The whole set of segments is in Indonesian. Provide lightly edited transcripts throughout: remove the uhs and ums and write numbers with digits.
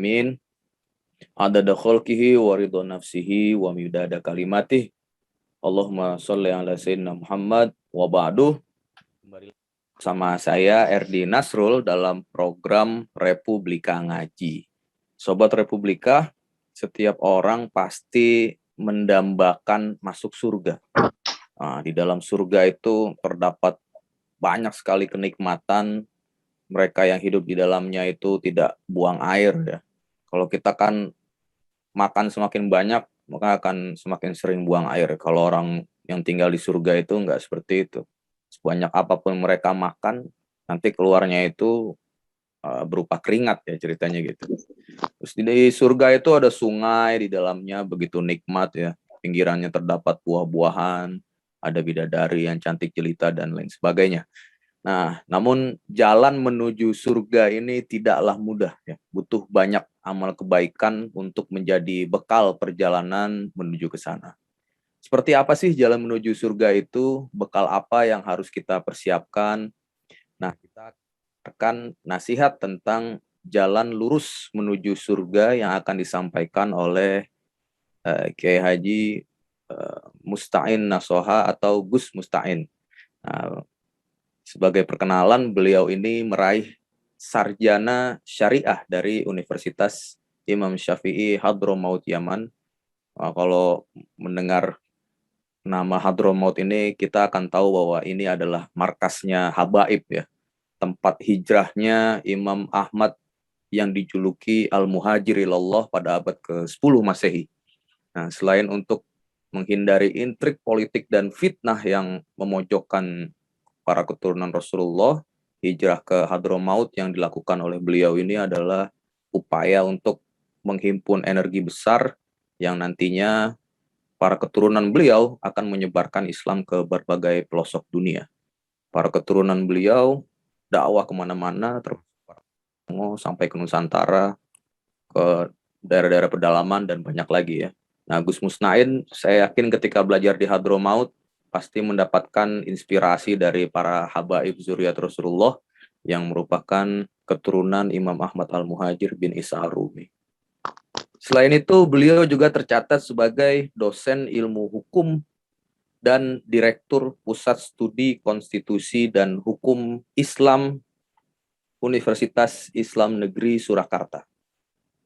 alamin adada khalqihi wa ridha nafsihi wa midada kalimatih. Allahumma sholli ala sayyidina Muhammad wa ba'du. Kembali sama saya Erdi Nasrul dalam program Republika Ngaji. Sobat Republika, setiap orang pasti mendambakan masuk surga. Nah, di dalam surga itu terdapat banyak sekali kenikmatan. Mereka yang hidup di dalamnya itu tidak buang air ya. Kalau kita kan makan semakin banyak, maka akan semakin sering buang air. Kalau orang yang tinggal di surga itu enggak seperti itu. Sebanyak apapun mereka makan, nanti keluarnya itu berupa keringat ya ceritanya gitu. Terus di surga itu ada sungai di dalamnya, begitu nikmat ya. Pinggirannya terdapat buah-buahan, ada bidadari yang cantik jelita dan lain sebagainya. Nah, namun jalan menuju surga ini tidaklah mudah ya. Butuh banyak amal kebaikan untuk menjadi bekal perjalanan menuju ke sana. Seperti apa sih jalan menuju surga itu? Bekal apa yang harus kita persiapkan? Nah, kita akan nasihat tentang jalan lurus menuju surga yang akan disampaikan oleh Kiai Haji Musta'in Nasoha atau Gus Musta'in. Nah, sebagai perkenalan, beliau ini meraih sarjana syariah dari Universitas Imam Syafi'i Hadramaut Yaman. Nah, kalau mendengar nama Hadramaut ini, kita akan tahu bahwa ini adalah markasnya Habaib ya. Tempat hijrahnya Imam Ahmad yang dijuluki Al-Muhajir ilallah pada abad ke-10 Masehi. Nah, selain untuk menghindari intrik politik dan fitnah yang memojokkan para keturunan Rasulullah, hijrah ke Hadramaut yang dilakukan oleh beliau ini adalah upaya untuk menghimpun energi besar yang nantinya para keturunan beliau akan menyebarkan Islam ke berbagai pelosok dunia. Para keturunan beliau dakwah kemana-mana, sampai ke Nusantara, ke daerah-daerah pedalaman, dan banyak lagi ya. Nah, Gus Musta'in, saya yakin ketika belajar di Hadramaut, pasti mendapatkan inspirasi dari para habaib zuriat Rasulullah yang merupakan keturunan Imam Ahmad Al-Muhajir bin Isa Ar-Rumi. Selain itu, beliau juga tercatat sebagai dosen ilmu hukum dan Direktur Pusat Studi Konstitusi dan Hukum Islam Universitas Islam Negeri Surakarta.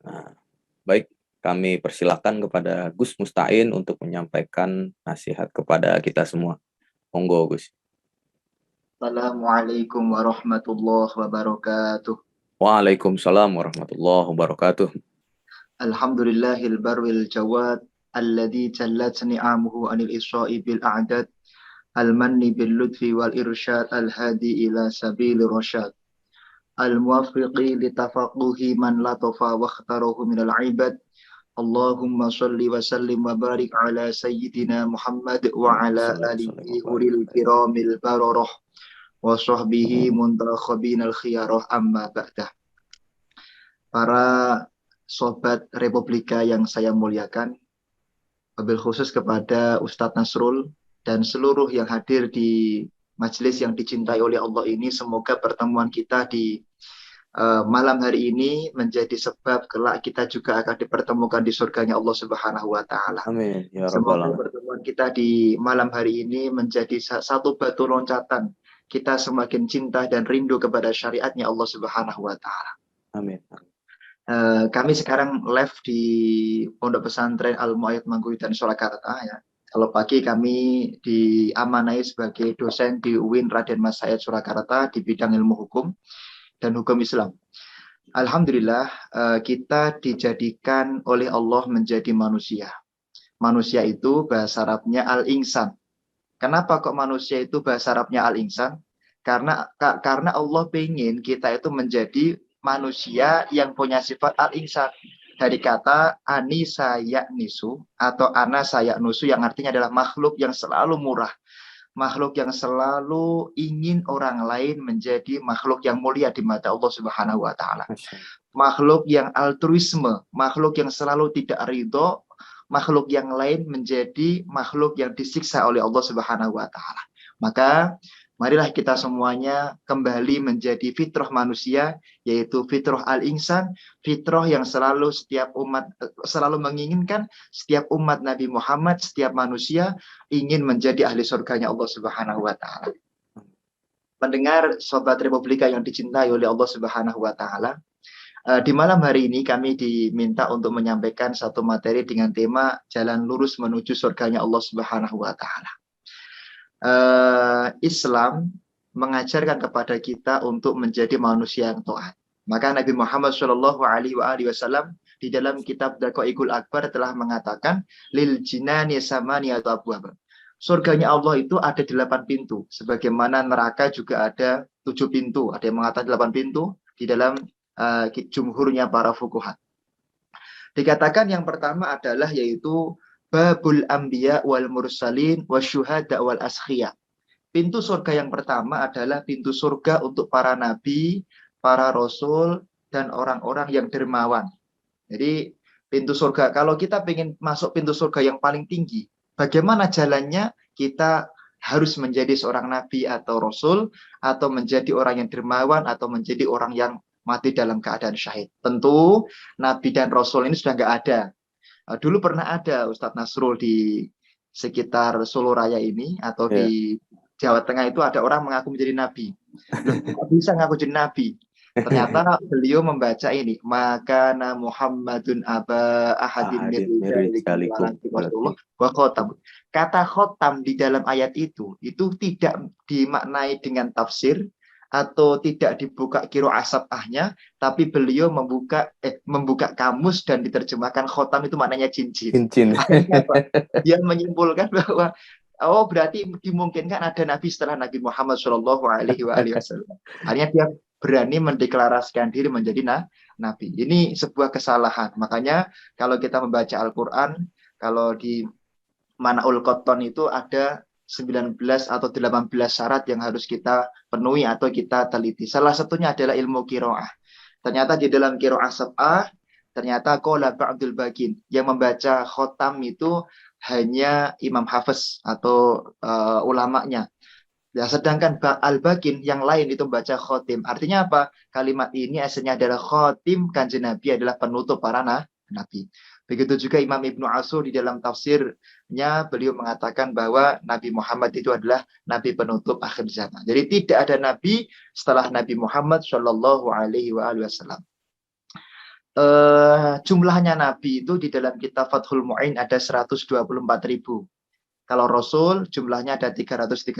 Nah, baik, kami persilakan kepada Gus Musta'in untuk menyampaikan nasihat kepada kita semua. Monggo, Gus. Assalamualaikum warahmatullahi wabarakatuh. Waalaikumsalam warahmatullahi wabarakatuh. Alhamdulillahil barwil jawad alladzi jallat ni'amuhu anil isra'i bil a'dad al-manni bil lutfi wal irsyad al-hadi ila sabili rasyad al-muwaffiqi li tafaquhi man latafa wa ikhtarahu minal ibad. Allahumma salli wa sallim wa barik ala sayyidina Muhammad wa ala alihi ulil kiramil bararah wa sahbihi muntakhabinal khiyarah amma ba'dah. Para sobat Republika yang saya muliakan, wabil khusus kepada Ustadz Nasrul dan seluruh yang hadir di majelis yang dicintai oleh Allah ini, semoga pertemuan kita di malam hari ini menjadi sebab kelak kita juga akan dipertemukan di surganya Allah Subhanahu wa Ta'ala. Amin ya Semoga rabbal alamin. pertemuan kita di malam hari ini menjadi satu batu loncatan kita semakin cinta dan rindu kepada syariatnya Allah Subhanahu wa Ta'ala. Amin. Kami sekarang live di Pondok Pesantren Al-Mu'ayyad Mangkuidan Surakarta ya. Kalau pagi kami diamanai sebagai dosen di UIN Raden Mas Said Surakarta di bidang ilmu hukum dan hukum Islam. Alhamdulillah, kita dijadikan oleh Allah menjadi manusia. Manusia itu bahasa Arabnya al-insan. Kenapa kok manusia itu bahasa Arabnya al-insan? Karena Allah ingin kita itu menjadi manusia yang punya sifat al-insan. Dari kata anisa yaknisu atau anasa yaknusu yang artinya adalah makhluk yang selalu murah. Makhluk yang selalu ingin orang lain menjadi makhluk yang mulia di mata Allah Subhanahu wa Ta'ala. Makhluk yang altruisme, makhluk yang selalu tidak ridho, makhluk yang lain menjadi makhluk yang disiksa oleh Allah Subhanahu wa Ta'ala. Maka Marilah kita semuanya kembali menjadi fitrah manusia, yaitu fitrah al-insan, fitrah yang selalu setiap umat selalu menginginkan setiap umat Nabi Muhammad, setiap manusia ingin menjadi ahli surganya Allah Subhanahu wa taala. Pendengar Sobat Republika yang dicintai oleh Allah Subhanahu wa taala, di malam hari ini kami diminta untuk menyampaikan satu materi dengan tema jalan lurus menuju surganya Allah Subhanahu wa taala. Islam mengajarkan kepada kita untuk menjadi manusia yang taat. Maka Nabi Muhammad Shallallahu Alaihi Wasallam di dalam kitab Daqaiqul Akbar telah mengatakan lil jinani samani atau abwab. Surganya Allah itu ada 8 pintu, sebagaimana neraka juga ada 7 pintu. Ada yang mengatakan 8 pintu di dalam jumhurnya para fuqaha. Dikatakan yang pertama adalah yaitu babul anbiya wal mursalin wasyuhada wal askhiyah. Pintu surga yang pertama adalah pintu surga untuk para nabi, para rasul, dan orang-orang yang dermawan. Jadi pintu surga, kalau kita ingin masuk pintu surga yang paling tinggi, bagaimana jalannya? Kita harus menjadi seorang nabi atau rasul, atau menjadi orang yang dermawan, atau menjadi orang yang mati dalam keadaan syahid. Tentu nabi dan rasul ini sudah nggak ada. Dulu pernah ada Ustadz Nasrul di sekitar Solo Raya ini atau di Jawa Tengah itu ada orang mengaku menjadi nabi. Loh, bisa ngaku jadi nabi? Ternyata beliau membaca ini, maka Muhammadun aba ahadin wa khotam. Kata khotam di dalam ayat itu tidak dimaknai dengan tafsir atau tidak dibuka kiro asabahnya, tapi beliau membuka kamus dan diterjemahkan khotam itu maknanya cincin. Dia menyimpulkan bahwa berarti dimungkinkan ada nabi setelah Nabi Muhammad Shallallahu Alaihi Wasallam. Akhirnya dia berani mendeklarasikan diri menjadi nabi. Ini sebuah kesalahan. Makanya kalau kita membaca Al-Quran, kalau di Manaul Qotton itu ada 19 atau 18 syarat yang harus kita penuhi atau kita teliti. Salah satunya adalah ilmu qiraah. Ternyata di dalam qiraah sab'ah, ternyata qala ba'dul bagin. Yang membaca khotam itu hanya Imam Hafiz atau ulamanya. Ya, sedangkan al-bagin yang lain itu membaca khotim. Artinya apa? Kalimat ini asalnya adalah khotim, kanjeng Nabi adalah penutup para nabi. Begitu juga Imam Ibnu Ashur di dalam tafsirnya, beliau mengatakan bahwa Nabi Muhammad itu adalah Nabi penutup akhir zaman. Jadi tidak ada Nabi setelah Nabi Muhammad Shallallahu Alaihi Wasallam. Jumlahnya Nabi itu di dalam kitab Fathul Mu'in ada 124.000. Kalau Rasul jumlahnya ada 313.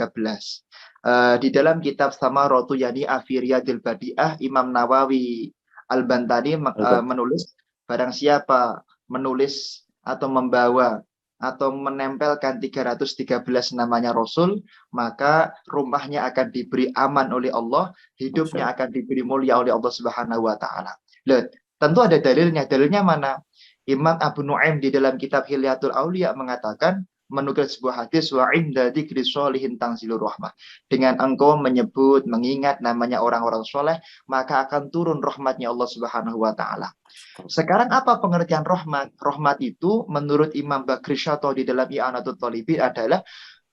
Di dalam kitab Samaratu Yani Afiriyadil Badi'ah, Imam Nawawi Al-Bantani menulis, barang siapa menulis atau membawa atau menempelkan 313 namanya Rasul, maka rumahnya akan diberi aman oleh Allah, hidupnya akan diberi mulia oleh Allah Subhanahu wa taala. Tentu ada dalilnya. Dalilnya mana? Imam Abu Nu'aim di dalam kitab Hilyatul Auliya mengatakan, menukil sebuah hadis, wa inda dzikri sholihin tanzilur rahmah. Dengan engkau menyebut, mengingat namanya orang-orang soleh, maka akan turun rahmatnya Allah Subhanahu wa taala. Sekarang apa pengertian rahmat? Rahmat itu menurut Imam Bakri Syato di dalam I'anatul Talibin adalah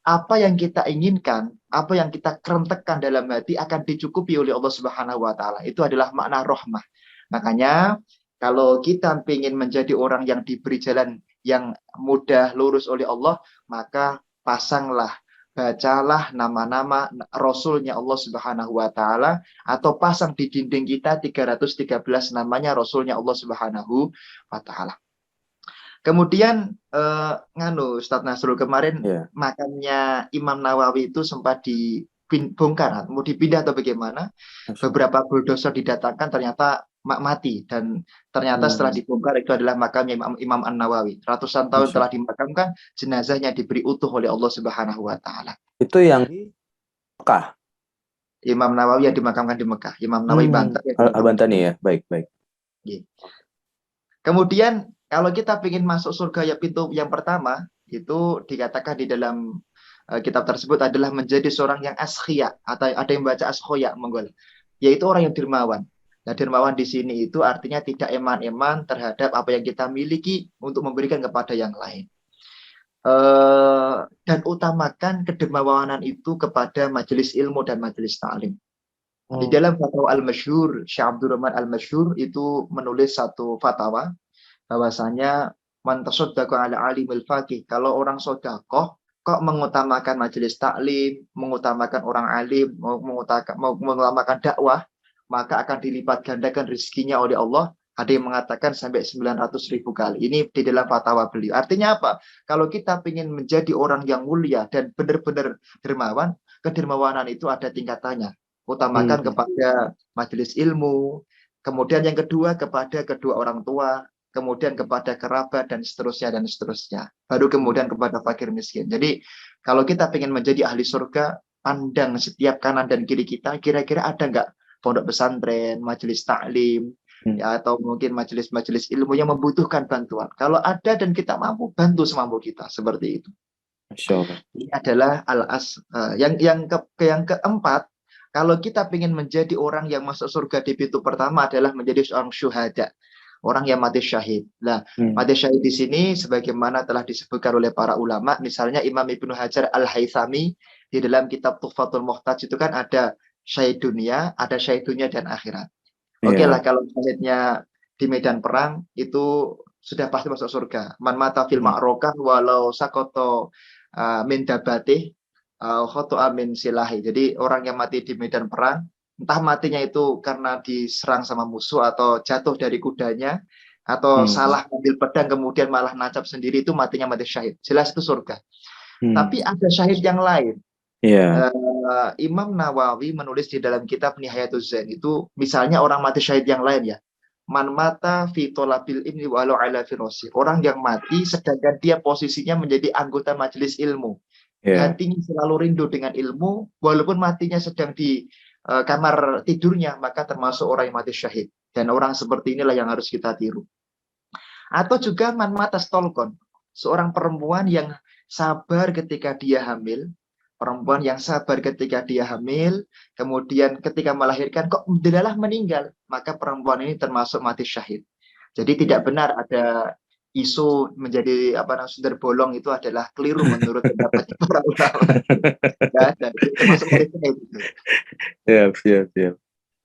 apa yang kita inginkan, apa yang kita kerentekkan dalam hati akan dicukupi oleh Allah Subhanahu wa taala. Itu adalah makna rahmah. Makanya kalau kita ingin menjadi orang yang diberi jalan yang mudah lurus oleh Allah, maka pasanglah, bacalah nama-nama Rasulnya Allah Subhanahu wa taala, atau pasang di dinding kita 313 namanya Rasulnya Allah Subhanahu wa taala. Kemudian Ustadz Nasrul kemarin makamnya Imam Nawawi itu sempat dibongkar, mau dipindah atau bagaimana? Beberapa bulldozer didatangkan, ternyata mati, dan ternyata setelah dibongkar itu adalah makamnya Imam An-Nawawi. Ratusan tahun telah dimakamkan, jenazahnya diberi utuh oleh Allah Subhanahu wa taala. Itu yang di Mekah. Imam Nawawi yang dimakamkan di Mekah. Imam Nawawi Bantani ya. Baik. Kemudian kalau kita ingin masuk surga ya pintu yang pertama itu dikatakan di dalam kitab tersebut adalah menjadi seorang yang askhiyah, atau ada yang baca askhoya Monggol, yaitu orang yang dermawan. Nah, dermawan di sini itu artinya tidak eman-eman terhadap apa yang kita miliki untuk memberikan kepada yang lain. dan utamakan kedermawanan itu kepada majelis ilmu dan majelis ta'lim. Di dalam fatwa Al-Masyhur, Syekh Abdul Rahman Al-Masyhur itu menulis satu fatwa bahwasanya man tasaddaqa ala alimil faqih, kalau orang sedekah kok mengutamakan majelis taklim, mengutamakan orang alim, mengutamakan dakwah, maka akan dilipat gandakan rezekinya oleh Allah. Ada yang mengatakan sampai 900.000 kali. Ini di dalam fatwa beliau. Artinya apa? Kalau kita ingin menjadi orang yang mulia dan benar-benar dermawan, kedermawanan itu ada tingkatannya. Utamakan kepada majelis ilmu, kemudian yang kedua kepada kedua orang tua, kemudian kepada kerabat dan seterusnya, baru kemudian kepada fakir miskin. Jadi kalau kita ingin menjadi ahli surga, pandang setiap kanan dan kiri kita, kira-kira ada nggak pondok pesantren, majelis taklim, ya, atau mungkin majelis-majelis ilmu yang membutuhkan bantuan. Kalau ada dan kita mampu, bantu semampu kita, seperti itu. Masya Allah. Ini adalah yang keempat. Kalau kita ingin menjadi orang yang masuk surga di pintu pertama adalah menjadi seorang syuhada, orang yang mati syahid. Nah, mati syahid di sini sebagaimana telah disebutkan oleh para ulama, misalnya Imam Ibnu Hajar Al-Haythami di dalam kitab Tuhfatul Muhtaj itu kan ada syahid dunia, ada syahid dunia dan akhirat. Oke lah, kalau syahidnya di medan perang itu sudah pasti masuk surga. Man mata fil ma'rokah walau sakoto min dabatih khoto'a min silahi. Jadi orang yang mati di medan perang, entah matinya itu karena diserang sama musuh atau jatuh dari kudanya atau salah ambil pedang kemudian malah nancap sendiri, itu matinya mati syahid. Jelas itu surga. Tapi ada syahid yang lain. Imam Nawawi menulis di dalam kitab Nihayatuz Zain itu, misalnya orang mati syahid yang lain ya. Man mata fi thalabil ilmi walau ala firasi. Orang yang mati sedangkan dia posisinya menjadi anggota majelis ilmu. Hatinya selalu rindu dengan ilmu, walaupun matinya sedang di kamar tidurnya, maka termasuk orang yang mati syahid. Dan orang seperti inilah yang harus kita tiru. Atau juga man mata stolkon, seorang perempuan yang sabar ketika dia hamil, kemudian ketika melahirkan kok adalah meninggal, maka perempuan ini termasuk mati syahid. Jadi tidak benar ada isu menjadi sumber bolong, itu adalah keliru menurut pendapat para ulama. Ya, dan itu termasuk mati syahid. Siap.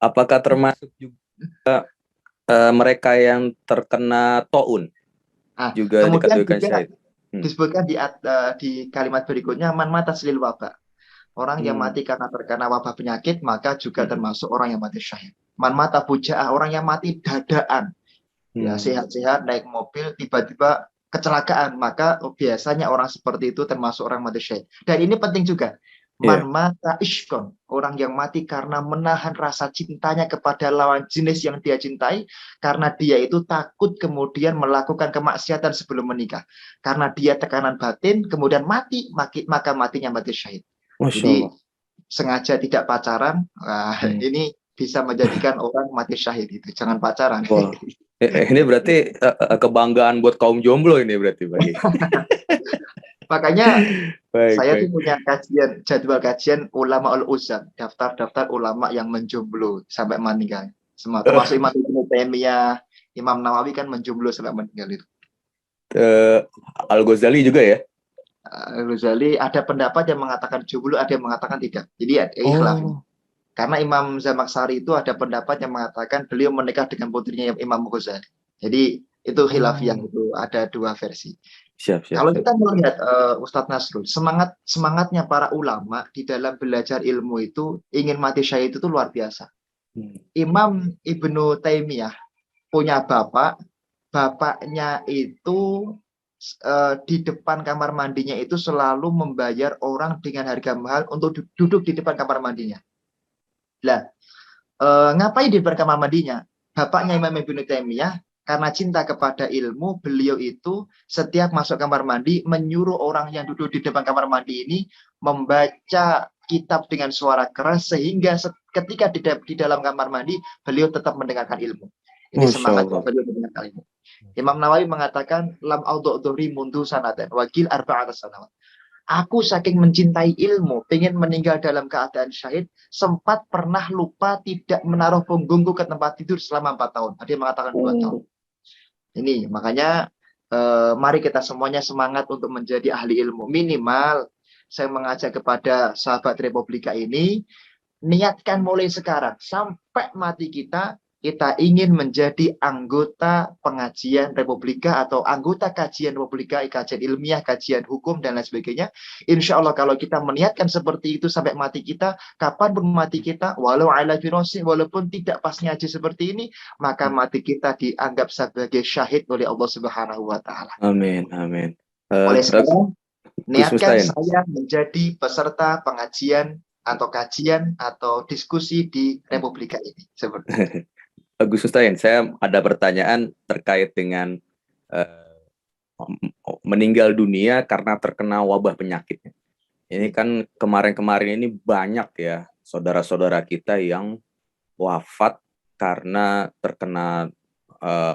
Apakah termasuk juga mereka yang terkena taun juga dikatakan syahid? Disebutkan di kalimat berikutnya, man mata silil wabah. Orang yang mati karena terkena wabah penyakit, maka juga termasuk orang yang mati syahid. Man mata buja'ah, orang yang mati dadaan. Ya, sehat-sehat naik mobil tiba-tiba kecelakaan, maka biasanya orang seperti itu termasuk orang mati syahid. Dan ini penting juga. Man mata ishkon, orang yang mati karena menahan rasa cintanya kepada lawan jenis yang dia cintai, karena dia itu takut kemudian melakukan kemaksiatan sebelum menikah. Karena dia tekanan batin, kemudian mati, maka matinya mati syahid. Jadi sengaja tidak pacaran, ini bisa menjadikan orang mati syahid itu. Jangan pacaran. Ini berarti kebanggaan buat kaum jomblo ini berarti, Pak. Makanya saya tuh punya jadwal kajian ulama al-uzam, daftar ulama yang menjomblo sampai meninggal. Semua termasuk Imam Ibnu Taimiyah, Imam Nawawi kan menjomblo sampai meninggal itu. Al-Ghazali juga ya? Al-Ghazali ada pendapat yang mengatakan jomblo, ada yang mengatakan tidak. Jadi khilaf. Karena Imam Zamakhsyari itu ada pendapat yang mengatakan beliau menikah dengan putrinya Imam Ghazali. Jadi itu khilafiyah, itu ada dua versi. Kalau kita melihat Ustadz Nasrul, semangatnya para ulama di dalam belajar ilmu itu ingin mati syahid itu luar biasa. Imam Ibnu Taimiyah punya bapaknya itu di depan kamar mandinya itu selalu membayar orang dengan harga mahal untuk duduk di depan kamar mandinya. Lah, ngapain di depan kamar mandinya? Bapaknya Imam Ibnu Taimiyah karena cinta kepada ilmu, beliau itu setiap masuk kamar mandi menyuruh orang yang duduk di depan kamar mandi ini membaca kitab dengan suara keras, sehingga ketika di dalam kamar mandi beliau tetap mendengarkan ilmu. Ini semangat beliau mendengarkan ilmu. Imam Nawawi mengatakan lam audhu'dhuri mundu sanatan wakil arba'at sanawat. Aku saking mencintai ilmu, ingin meninggal dalam keadaan syahid, sempat pernah lupa tidak menaruh punggungku ke tempat tidur selama 4 tahun. Ada yang mengatakan 2 tahun. Ini makanya mari kita semuanya semangat untuk menjadi ahli ilmu. Minimal saya mengajak kepada sahabat Republika ini, niatkan mulai sekarang sampai mati kita ingin menjadi anggota pengajian Republika atau anggota kajian Republika, kajian ilmiah, kajian hukum dan lain sebagainya. Insya Allah kalau kita meniatkan seperti itu sampai mati kita, kapanpun mati kita, walau ala firosi, walaupun tidak pas ngaji seperti ini, maka mati kita dianggap sebagai syahid oleh Allah Subhanahu wa Ta'ala. Amin, amin. Oleh sekarang, Gus niatkan Mustain, saya menjadi peserta pengajian atau kajian atau diskusi di Republika ini. Seperti Gus Mustain, saya ada pertanyaan terkait dengan meninggal dunia karena terkena wabah penyakit. Ini kan kemarin-kemarin ini banyak ya saudara-saudara kita yang wafat karena terkena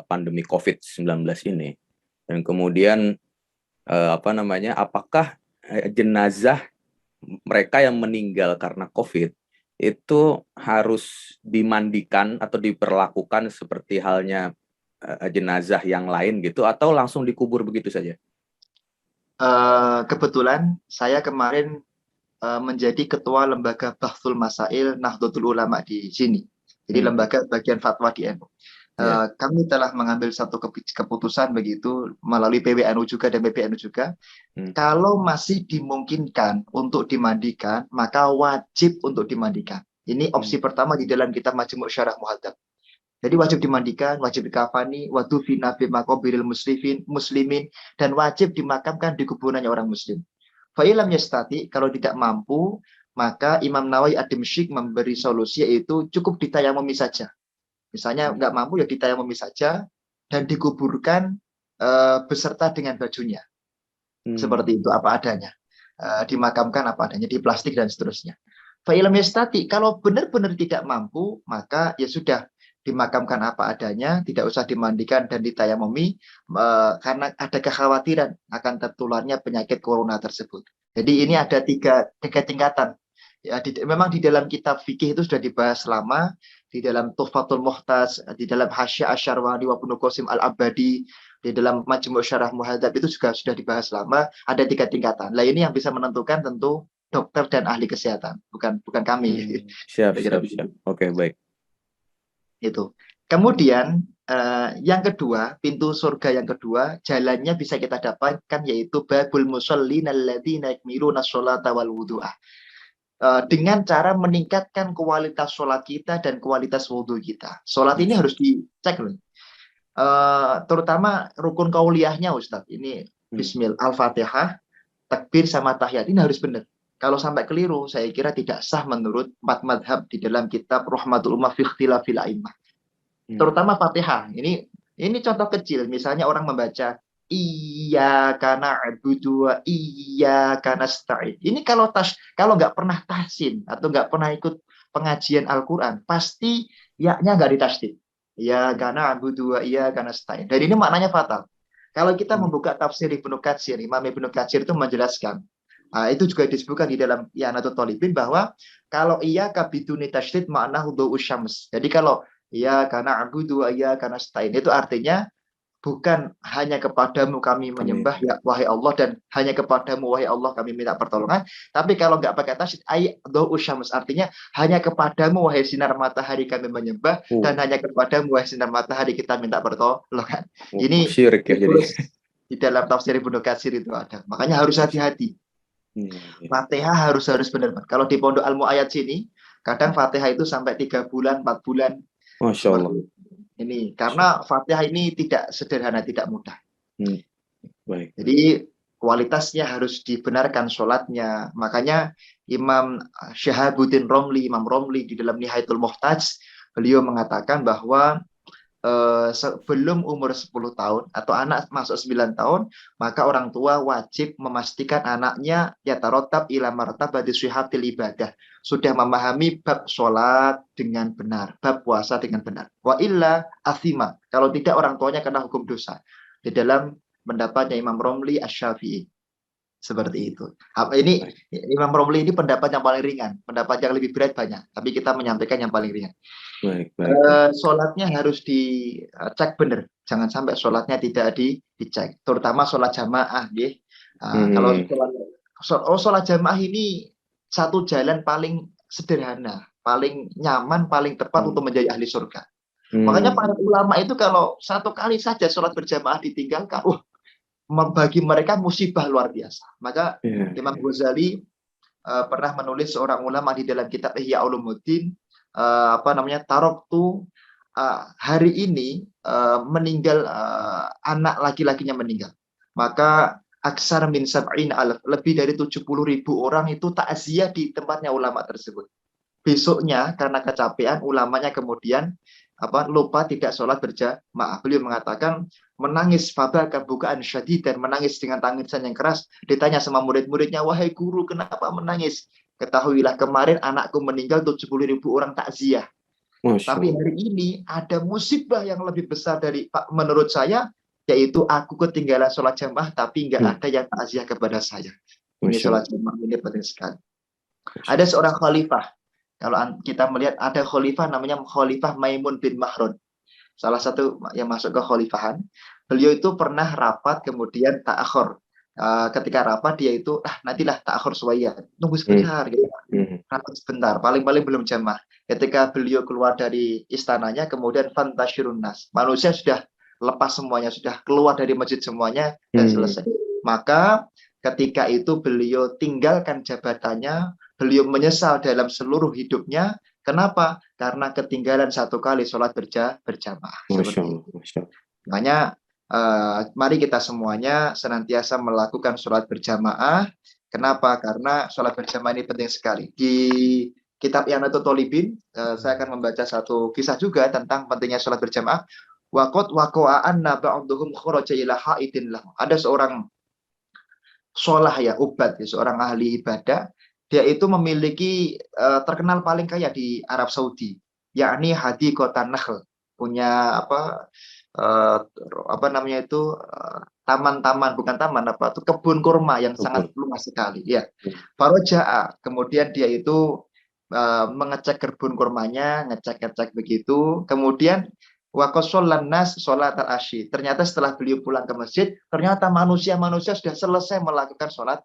pandemi COVID-19 ini. Dan kemudian apakah jenazah mereka yang meninggal karena COVID itu harus dimandikan atau diperlakukan seperti halnya jenazah yang lain gitu, atau langsung dikubur begitu saja? Kebetulan saya kemarin menjadi ketua lembaga Bahthul Masail Nahdlatul Ulama di sini. Jadi lembaga bagian fatwa di NU. Kami telah mengambil satu keputusan begitu melalui PWNU juga dan PBNU juga. Kalau masih dimungkinkan untuk dimandikan, maka wajib untuk dimandikan. Ini opsi pertama di dalam kitab Majmu' Syarah Muhadzab. Jadi wajib dimandikan, wajib dikafani, wadufina fi maqabiril muslimin, dan wajib dimakamkan di kuburannya orang muslim. Fa'ilam yastati, kalau tidak mampu, maka Imam Nawawi ad-Dimsyq memberi solusi, yaitu cukup ditayamumi saja. Misalnya nggak mampu ya ditayamumi saja dan dikuburkan beserta dengan bajunya. Seperti itu, apa adanya. Dimakamkan apa adanya, di plastik dan seterusnya. Fa'ilam yastati, kalau benar-benar tidak mampu, maka ya sudah, dimakamkan apa adanya, tidak usah dimandikan dan ditayamumi, karena ada kekhawatiran akan tertularnya penyakit corona tersebut. Jadi ini ada tiga tingkatan. Ya, memang di dalam kitab fikih itu sudah dibahas lama, di dalam Tuhfatul Muhtaj, di dalam Hasya Asyarwani wa Ibnu Qasim Al-Abadi, di dalam Majmu' Syarah Muhadzab itu juga sudah dibahas lama, ada 3 tingkatan. Nah, ini yang bisa menentukan tentu dokter dan ahli kesehatan, bukan kami. Siap. Oke, baik. Itu. Kemudian yang kedua, pintu surga yang kedua, jalannya bisa kita dapatkan yaitu babul musallin alladzina yakmiluna sholata wal wudu'ah. Dengan cara meningkatkan kualitas sholat kita dan kualitas wudhu kita. Sholat ini harus dicek loh. Terutama rukun kauliyahnya Ustadz. Ini Bismillah, Al-Fatihah, takbir sama tahiyat. Ini harus benar. Kalau sampai keliru, saya kira tidak sah menurut 4 madhab di dalam kitab Rahmatul Ummah fi Ikhtilafil A'immah. Terutama Fatihah. Ini contoh kecil. Misalnya orang membaca Iyyaka na'budu wa iyyaka nasta'in. Ini kalau nggak pernah tahsin atau nggak pernah ikut pengajian Al-Qur'an, pasti ya-nya nggak ditasdid. Iyyaka na'budu wa iyyaka nasta'in. Dan ini maknanya fatal. Kalau kita membuka tafsir Ibnu Katsir, Imam Ibnu Katsir itu menjelaskan. Itu juga disebutkan di dalam I'anatul Talibin bahwa kalau iyyaka biduni tasydid makna hudu'us syams. Jadi kalau iyyaka na'budu wa iyyaka nasta'in itu artinya bukan hanya kepadamu kami menyembah ya wahai Allah, dan hanya kepadamu wahai Allah kami minta pertolongan. Tapi kalau nggak pakai tasydid, ayat syams artinya hanya kepadamu wahai sinar matahari kami menyembah, dan hanya kepadamu wahai sinar matahari kita minta pertolongan. Ini syirik ya jadi. Di dalam tafsir Ibnu Katsir itu ada. Makanya harus hati-hati. Fatihah harus benar. Kalau di Pondok Ilmu Ayat sini, kadang Fatihah itu sampai 3 bulan, 4 bulan. Masya Allah. Ini karena Fatihah ini tidak sederhana, tidak mudah. Baik. Jadi kualitasnya harus dibenarkan sholatnya. Makanya Imam Syahabuddin Romli, Imam Romli di dalam Nihayatul Muhtaj, beliau mengatakan bahwa sebelum umur 10 tahun atau anak masuk 9 tahun, maka orang tua wajib memastikan anaknya yatarotab ila martabati syihatil ibadah, sudah memahami bab sholat dengan benar, bab puasa dengan benar. Wa illa athima, kalau tidak orang tuanya kena hukum dosa. Di dalam pendapatnya Imam Romli Asy-Syafi'i. Seperti itu. Ini Imam Romli ini pendapat yang paling ringan, pendapat yang lebih berat banyak, tapi kita menyampaikan yang paling ringan. Baik. Sholatnya harus dicek benar. jangan sampai sholatnya tidak dicek, terutama sholat jamaah, nggih. Kalau sholat jamaah ini satu jalan paling sederhana, paling nyaman, paling tepat untuk menjadi ahli surga. Makanya para ulama itu kalau satu kali saja sholat berjamaah ditinggalkan, bagi mereka musibah luar biasa. Maka Imam Ghazali pernah menulis seorang ulama di dalam kitab Ihya Ulumuddin, taroktu hari ini meninggal, anak laki-lakinya meninggal, maka aksar min sab'in alaf, lebih dari 70.000 orang itu takziah di tempatnya ulama tersebut. Besoknya karena kecapean, ulamanya kemudian lupa tidak sholat berjamaah. Beliau mengatakan menangis, fabaka bukaan syadid, dan menangis dengan tangisan yang keras. Ditanya sama murid-muridnya, wahai guru, kenapa menangis? Ketahuilah kemarin anakku meninggal, 70.000 orang takziah. Tapi hari ini ada musibah yang lebih besar dari menurut saya, yaitu aku ketinggalan sholat jamaah tapi nggak ada yang takziah kepada saya. Ini sholat jamaah ini penting sekali. Ada seorang khalifah. Kalau kita melihat ada khalifah namanya Khalifah Maimun bin Mahron, salah satu yang masuk ke khalifahan. Beliau itu pernah rapat kemudian ta'akhir. Ketika rapat dia itu nantilah ta'akhir suwaya, tunggu sebentar gitu. Rapat sebentar, paling-paling belum jamaah. Ketika beliau keluar dari istananya, kemudian fantashirun nas, manusia sudah lepas semuanya, sudah keluar dari masjid semuanya dan selesai. Maka ketika itu beliau tinggalkan jabatannya. Beliau menyesal dalam seluruh hidupnya. Kenapa? Karena ketinggalan satu kali sholat berjamaah. Makanya mari kita semuanya senantiasa melakukan sholat berjamaah. Kenapa? Karena sholat berjamaah ini penting sekali. Di kitab I'anatul Thalibin, saya akan membaca satu kisah juga tentang pentingnya sholat berjamaah. Waqad waqa'anna ba'duhum kharaja ila haidin lahu. Ada seorang sholah ubad, seorang ahli ibadah. Dia itu memiliki terkenal paling kaya di Arab Saudi, yakni Hadiqatan Nakhl, punya taman-taman, bukan taman, kebun kurma yang sangat luas sekali. Ya, Faroja'a, kemudian dia itu mengecek kebun kurmanya, ngecek begitu, kemudian waqasollan nas sholat al-asyi. Ternyata setelah beliau pulang ke masjid, ternyata manusia sudah selesai melakukan sholat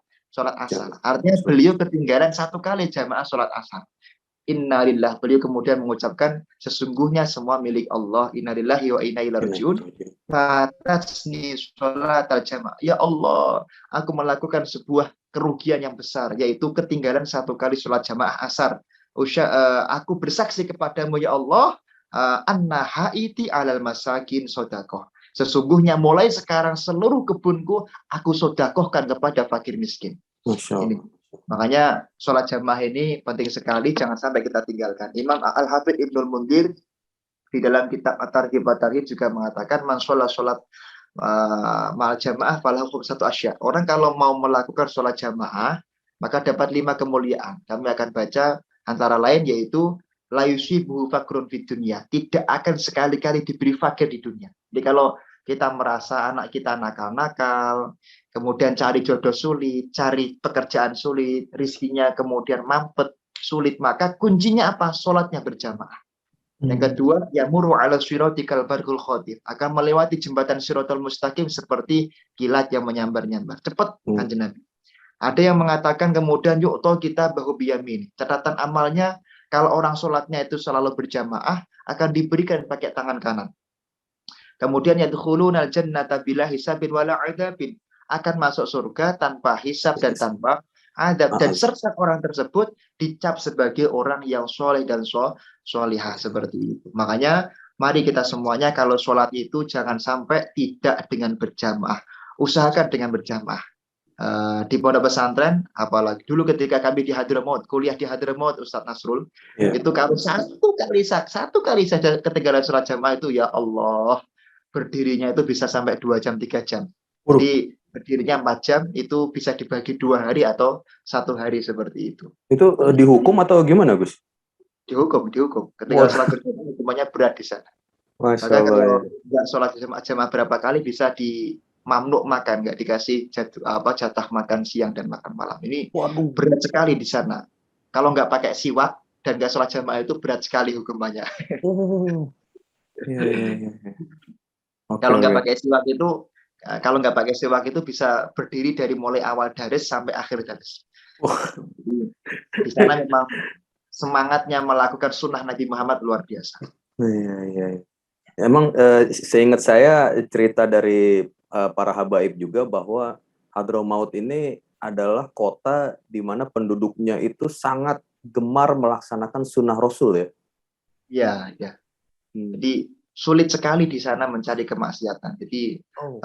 asar. Artinya beliau ketinggalan satu kali jamaah sholat asar. Innalillah, beliau kemudian mengucapkan sesungguhnya semua milik Allah. Innalillahi wa inna ilaihi raji'un. Fatasni sholat al-jamaah. Ya Allah, aku melakukan sebuah kerugian yang besar, yaitu ketinggalan satu kali sholat jamaah asar. Aku bersaksi kepadamu ya Allah, anna haiti alal masakin sodakoh. Sesungguhnya mulai sekarang seluruh kebunku aku sodakohkan kepada fakir miskin. Ini. Makanya sholat jamaah ini penting sekali, jangan sampai kita tinggalkan. Imam Al-Hafidh Ibnul Mundir di dalam kitab At-Targhib wa Tarhib juga mengatakan man sholat ma'al jamaah falahu satu asya. Orang kalau mau melakukan sholat jamaah maka dapat 5 kemuliaan. Kami akan baca antara lain yaitu la yusibuhu fakrun fid dunya, tidak akan sekali-kali diberi fakir di dunia. Jadi kalau kita merasa anak kita nakal-nakal, kemudian cari jodoh sulit, cari pekerjaan sulit, rizkinya kemudian mampet sulit, maka kuncinya apa? Sholatnya berjamaah. Yang kedua, yamuru ala siratikal barqul khatir, akan melewati jembatan siratal mustaqim seperti kilat yang menyambar-nyambar. Cepat Kanjeng Nabi. Ada yang mengatakan kemudian yuk toh kita bahu biyamin. Catatan amalnya kalau orang sholatnya itu selalu berjamaah akan diberikan pakai tangan kanan. Kemudian yadkhulunal jannata bila hisabin wala adzabin, akan masuk surga tanpa hisab dan tanpa adab, dan serta orang tersebut dicap sebagai orang yang soleh dan solihah seperti itu. Makanya mari kita semuanya kalau sholat itu jangan sampai tidak dengan berjamaah, usahakan dengan berjamaah. Di pondok pesantren, apalagi dulu ketika kami di Hadramaut, kuliah di Hadramaut, Ustadz Nasrul, itu kalau satu kali saja ketinggalan sholat jamaah itu, ya Allah, berdirinya itu bisa sampai 2 jam 3 jam. Jadi berdirinya 4 jam itu bisa dibagi 2 hari atau 1 hari seperti itu. Itu dihukum atau gimana, Gus? Dihukum. Ketika sholat berjamaah hukumannya berat di sana. Maka kalau nggak sholat jamaah berapa kali bisa di mamnuk makan, nggak dikasih jatah makan siang dan makan malam. Ini berat sekali di sana. Kalau nggak pakai siwak dan nggak sholat jamaah itu berat sekali hukumannya. Oke, Kalau nggak oke. pakai siwak itu, kalau nggak pakai siwak itu bisa berdiri dari mulai awal daris sampai akhir daris. Wah, Jadi, di sana memang semangatnya melakukan sunnah Nabi Muhammad luar biasa. iya, iya. Emang seingat saya cerita dari para habaib juga bahwa Hadramaut ini adalah kota di mana penduduknya itu sangat gemar melaksanakan sunnah Rasul ya. Ya, ya. Hmm. Jadi sulit sekali di sana mencari kemaksiatan. Jadi Oh.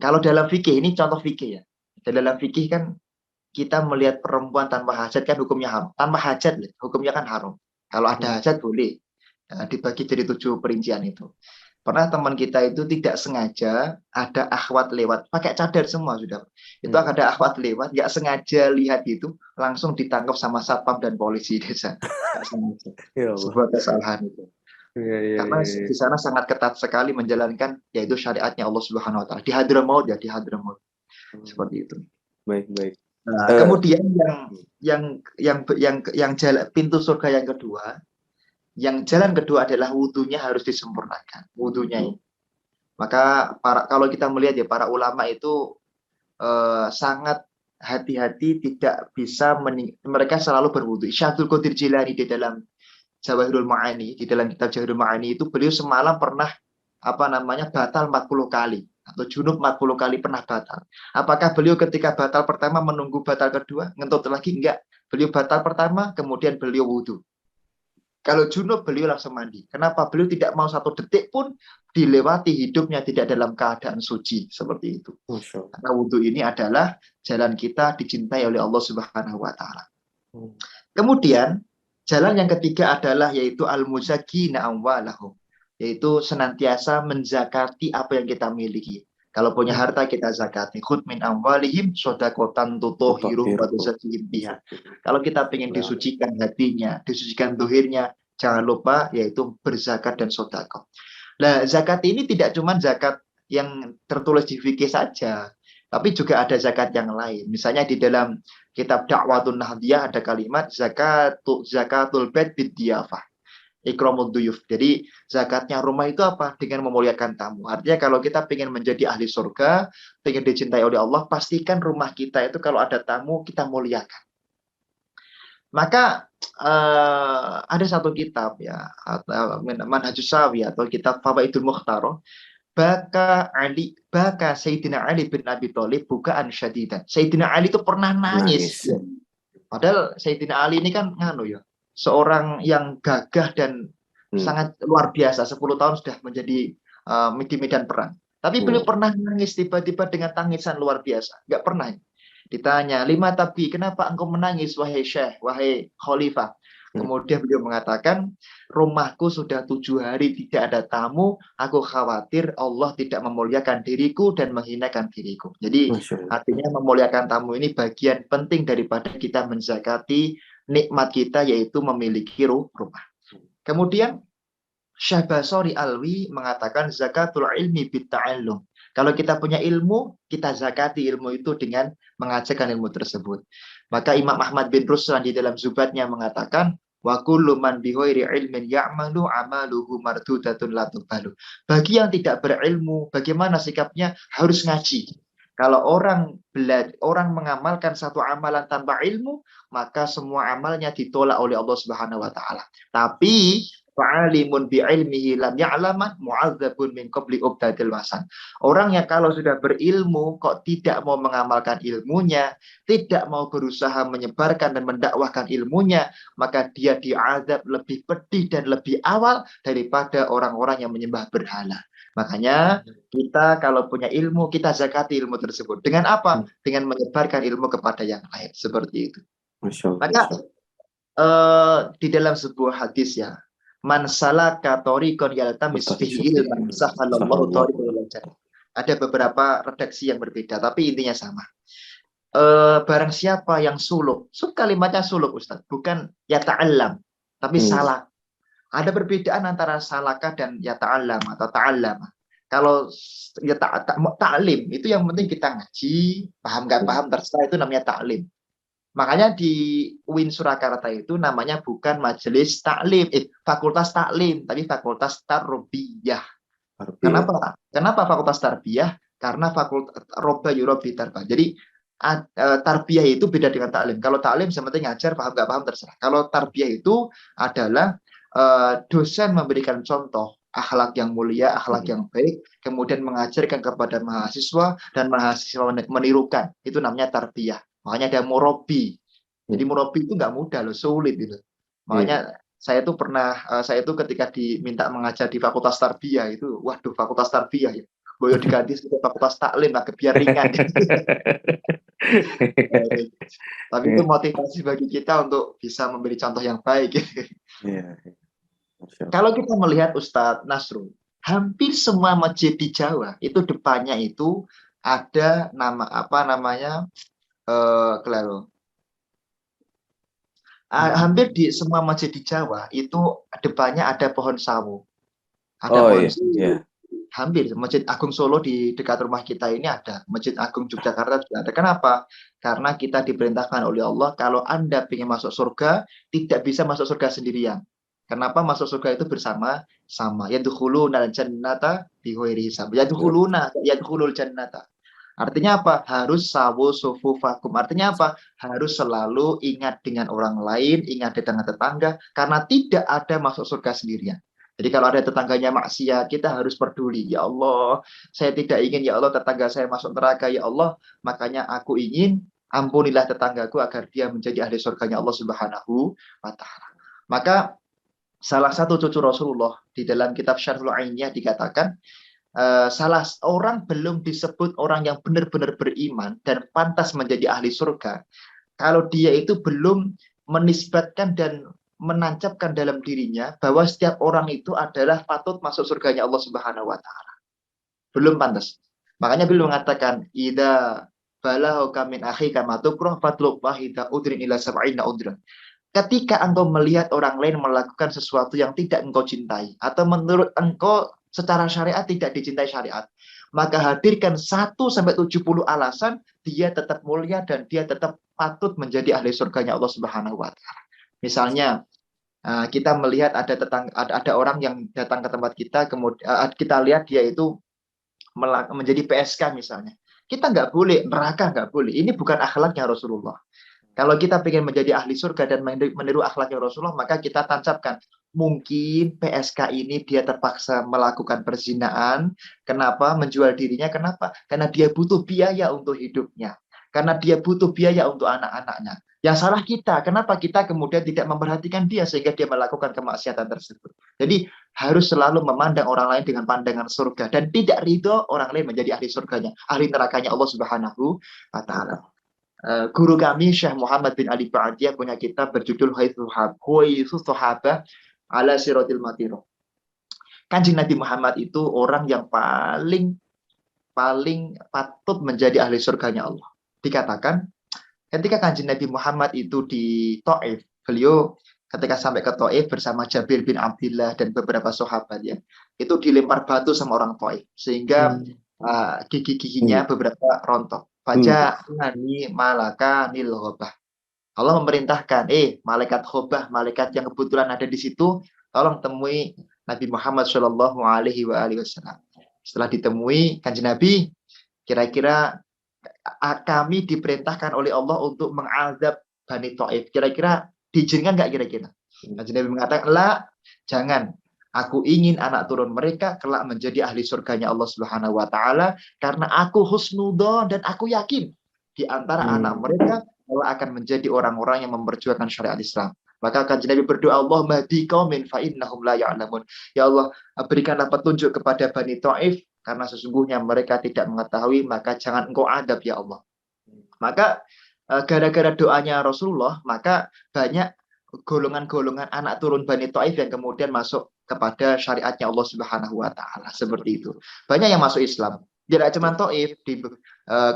kalau dalam fikih ini contoh fikih ya. Dalam fikih kan kita melihat perempuan tanpa hajat kan hukumnya haram. Tanpa hajat hukumnya kan haram. Kalau Hmm. ada hajat boleh. Dibagi jadi 7 perincian itu. Pernah teman kita itu tidak sengaja ada akhwat lewat, pakai cadar semua sudah. Itu Hmm. ada akhwat lewat, nggak sengaja lihat itu, langsung ditangkap sama satpam dan polisi desa. Nggak sengaja. Ya Allah. Sebuah kesalahan itu. Iya, iya, Karena iya, di iya. sana sangat ketat sekali menjalankan yaitu syariatnya Allah Subhanahu wa taala. Di Hadramaut ya, di Hadramaut. Hmm. Seperti itu. Baik, baik. Nah, Eh, kemudian yang jalan pintu surga yang kedua, yang jalan kedua adalah wudhunya harus disempurnakan. Wudhunya ini. Maka kalau kita melihat ya para ulama itu sangat hati-hati tidak bisa mereka selalu berwudhu. Syaikhul Qadir Jilani di dalam Jawahirul Ma'ani, di dalam kitab Jawahirul Ma'ani itu beliau semalam pernah batal 40 kali atau junub 40 kali pernah batal. Apakah beliau ketika batal pertama menunggu batal kedua? Ngentut lagi? Enggak. Beliau batal pertama, kemudian beliau wudhu. Kalau junub beliau langsung mandi. Kenapa? Beliau tidak mau satu detik pun dilewati hidupnya tidak dalam keadaan suci. Seperti itu. Masya Allah. Karena wudhu ini adalah jalan kita dicintai oleh Allah Subhanahu wa taala. Hmm. Kemudian jalan yang ketiga adalah yaitu al-muzakina amwalahum, yaitu senantiasa menzakati apa yang kita miliki. Kalau punya Hmm. harta kita zakati. Khud min amwalihim sodakotan tutohiruhum wa tuzakihim biha. Kalau kita ingin disucikan hatinya, disucikan dohirnya, jangan lupa yaitu berzakat dan sodako. Nah, zakat ini tidak cuma zakat yang tertulis di fikih saja, tapi juga ada zakat yang lain. Misalnya di dalam kitab Da'watun Nahdiyah ada kalimat zakatul bait bidiyafah. Ikramud duyuf. Jadi zakatnya rumah itu apa? Dengan memuliakan tamu. Artinya kalau kita ingin menjadi ahli surga, ingin dicintai oleh Allah, pastikan rumah kita itu kalau ada tamu kita muliakan. Maka ada satu kitab ya, Manhajus Sawi atau kitab Fawaidul Mukhtaroh, baka Sayyidina Ali bin Abi Thalib bukaan syadidan. Sayyidina Ali itu pernah nangis. Nangis. Ya. Padahal Sayyidina Ali ini kan ya, seorang yang gagah dan sangat luar biasa. 10 tahun sudah menjadi di medan perang. Tapi beliau pernah nangis tiba-tiba dengan tangisan luar biasa. Nggak pernah. Ditanya, lima tapi kenapa engkau menangis wahai syekh, wahai khalifah? Kemudian beliau mengatakan, rumahku sudah 7 hari tidak ada tamu, aku khawatir Allah tidak memuliakan diriku dan menghinakan diriku. Jadi artinya memuliakan tamu ini bagian penting daripada kita menzakati nikmat kita yaitu memiliki rumah. Kemudian Syekh Basori Alwi mengatakan zakatul ilmi bitta'allum. Kalau kita punya ilmu, kita zakati ilmu itu dengan mengajarkan ilmu tersebut. Maka Imam Ahmad bin Ruslan di dalam Zubatnya mengatakan, wa kullu man bighairi ilmin ya'malu amaluhu mardudatun la tuqbalu. Bagi yang tidak berilmu, bagaimana sikapnya? Harus ngaji. Kalau orang mengamalkan satu amalan tanpa ilmu, maka semua amalnya ditolak oleh Allah Subhanahu wa taala. Tapi fa'alimun bi'ilmihi lam ya'laman mu'adzabun min qabli ubdadil wasan. Orang yang kalau sudah berilmu kok tidak mau mengamalkan ilmunya, tidak mau berusaha menyebarkan dan mendakwahkan ilmunya, maka dia diazab lebih pedih dan lebih awal daripada orang-orang yang menyembah berhala. Makanya kita kalau punya ilmu, kita zakati ilmu tersebut. Dengan apa? Dengan menyebarkan ilmu kepada yang lain. Seperti itu. Masya Allah. Maka di dalam sebuah hadis ya, man salaka tariqan yaltamis fihi ilman sahalallahu tariqan ilal jannah. Ada beberapa redaksi yang berbeda, tapi intinya sama. Barang siapa yang suluk, kalimatnya suluk Ustaz, bukan ya ta'allam, tapi salah. Ada perbedaan antara salaka dan ya ta'allam atau ta'allama. Kalau ya ta'lim itu yang penting kita ngaji, paham nggak paham terserah, itu namanya ta'lim. Makanya di UIN Surakarta itu namanya bukan majelis taklim, fakultas taklim, tapi fakultas tarbiyah. Tarbiyah. Kenapa? Kenapa fakultas tarbiyah? Karena fakultas roba yurobi tarbiyah. Jadi tarbiyah itu beda dengan taklim. Kalau taklim seperti ngajar, paham nggak paham terserah. Kalau tarbiyah itu adalah dosen memberikan contoh akhlak yang mulia, akhlak yang baik, kemudian mengajarkan kepada mahasiswa dan mahasiswa menirukan. Itu namanya tarbiyah. Makanya ada murabi. Jadi murabi itu nggak mudah loh, sulit gitu. Iya. Makanya saya itu ketika diminta mengajar di fakultas tarbiyah itu, waduh fakultas tarbiyah ya. Boyo diganti sebagai fakultas taklim agak biar ringan. Tapi itu motivasi bagi kita untuk bisa memberi contoh yang baik. Iya. Masya Allah. Kalau kita melihat Ustadz Nasrul, hampir semua masjid di Jawa itu depannya itu ada nama apa namanya kelero. Hampir di semua masjid di Jawa itu depannya ada pohon sawo. Ada Oh pohon iya, iya. hampir Masjid Agung Solo di dekat rumah kita ini ada, Masjid Agung Yogyakarta juga ada. Kenapa? Karena kita diperintahkan oleh Allah kalau Anda ingin masuk surga tidak bisa masuk surga sendirian. Kenapa masuk surga itu bersama-sama? Yadkhuluna al-jannata bighairi hisab. Yadkhulul jannata. Artinya apa? Harus sawo sufufakum. Artinya apa? Harus selalu ingat dengan orang lain, ingat dengan tetangga, karena tidak ada masuk surga sendirian. Jadi kalau ada tetangganya maksiat, kita harus peduli. Ya Allah, saya tidak ingin ya Allah tetangga saya masuk neraka. Ya Allah, makanya aku ingin ampunilah tetanggaku agar dia menjadi ahli surganya Allah Subhanahu wa Ta'ala. Maka salah satu cucu Rasulullah di dalam kitab Syarhul Ainiyah dikatakan, salah orang belum disebut orang yang benar-benar beriman dan pantas menjadi ahli surga kalau dia itu belum menisbatkan dan menancapkan dalam dirinya bahwa setiap orang itu adalah patut masuk surganya Allah Subhanahu wa Ta'ala. Belum pantas. Makanya beliau mengatakan, "Idza balahu kamin akhi kama tukrah fatlub wahida udrin ila sab'ina udran." Ketika engkau melihat orang lain melakukan sesuatu yang tidak engkau cintai, atau menurut engkau secara syariat tidak dicintai syariat, maka hadirkan 1 sampai 70 alasan dia tetap mulia dan dia tetap patut menjadi ahli surganya Allah Subhanahu wa Ta'ala. Misalnya, kita melihat ada orang yang datang ke tempat kita, kemudian kita lihat dia itu menjadi PSK misalnya. Kita nggak boleh, neraka nggak boleh. Ini bukan akhlaknya Rasulullah. Kalau kita ingin menjadi ahli surga dan meniru akhlaknya Rasulullah, maka kita tancapkan. Mungkin PSK ini dia terpaksa melakukan perzinaan. Kenapa? Menjual dirinya. Kenapa? Karena dia butuh biaya untuk hidupnya. Karena dia butuh biaya untuk anak-anaknya. Yang salah kita. Kenapa kita kemudian tidak memperhatikan dia sehingga dia melakukan kemaksiatan tersebut. Jadi harus selalu memandang orang lain dengan pandangan surga. Dan tidak ridho orang lain menjadi ahli surganya. Ahli nerakanya Allah Subhanahu wa Ta'ala. Guru kami Syekh Muhammad bin Ali Ba'adiyah punya kitab berjudul Huwaisus Sahabah ala Siratil Matiro. Kanjeng Nabi Muhammad itu orang yang paling patut menjadi ahli surganya Allah. Dikatakan ketika Kanjeng Nabi Muhammad itu di Taif, beliau ketika sampai ke Taif bersama Jabir bin Abdullah dan beberapa sahabat ya, itu dilempar batu sama orang Taif sehingga gigi-giginya beberapa rontok. Baca nani malaka nil khobah. Allah memerintahkan, malaikat khobah, malaikat yang kebetulan ada di situ, tolong temui Nabi Muhammad Shallallahu Alaihi Wasallam. Setelah ditemui, kanjeng Nabi, kira-kira kami diperintahkan oleh Allah untuk mengazab Bani Taif. Kira-kira diizinkan nggak kira-kira? Kanjeng Nabi mengatakan, lah, jangan. Aku ingin anak turun mereka kelak menjadi ahli surganya Allah Subhanahu wa Ta'ala karena aku husnudzon dan aku yakin di antara anak mereka Allah akan menjadi orang-orang yang memperjuangkan syariat Islam. Maka kanjeng Nabi berdoa, Allah mahdi qaumin fa innahum la ya'lamun. Ya Allah, berikanlah petunjuk kepada Bani Taif karena sesungguhnya mereka tidak mengetahui, maka jangan engkau adab ya Allah. Maka gara-gara doanya Rasulullah, maka banyak golongan-golongan anak turun Bani Taif yang kemudian masuk kepada syariatnya Allah Subhanahu wa Ta'ala. Seperti itu. Banyak yang masuk Islam. Tidak cuma Taif, di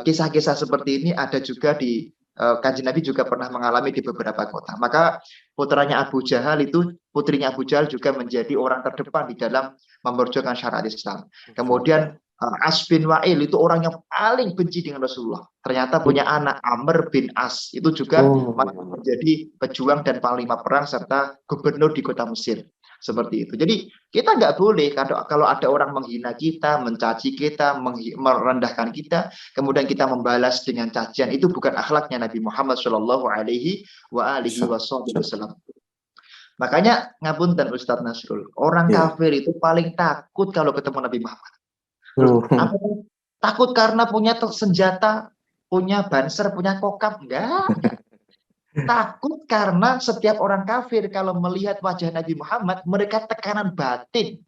kisah-kisah seperti ini ada juga di Kanjeng Nabi juga pernah mengalami di beberapa kota. Maka putranya Abu Jahal itu, putrinya Abu Jahal juga menjadi orang terdepan di dalam memperjuangkan syariat Islam. Kemudian As bin Wa'il itu orang yang paling benci dengan Rasulullah. Ternyata punya anak Amr bin As. Itu juga menjadi pejuang dan panglima perang serta gubernur di kota Mesir. Seperti itu. Jadi kita nggak boleh kalau ada orang menghina kita, mencaci kita, merendahkan kita, kemudian kita membalas dengan cacian, itu bukan akhlaknya Nabi Muhammad Shallallahu Alaihi Wasallam. Makanya ngapunten Ustadz Nasrul, orang Iya. kafir itu paling takut kalau ketemu Nabi Muhammad. Oh. Apa? Takut karena punya senjata, punya banser, punya kokam? Enggak. Takut karena setiap orang kafir kalau melihat wajah Nabi Muhammad, mereka tekanan batin.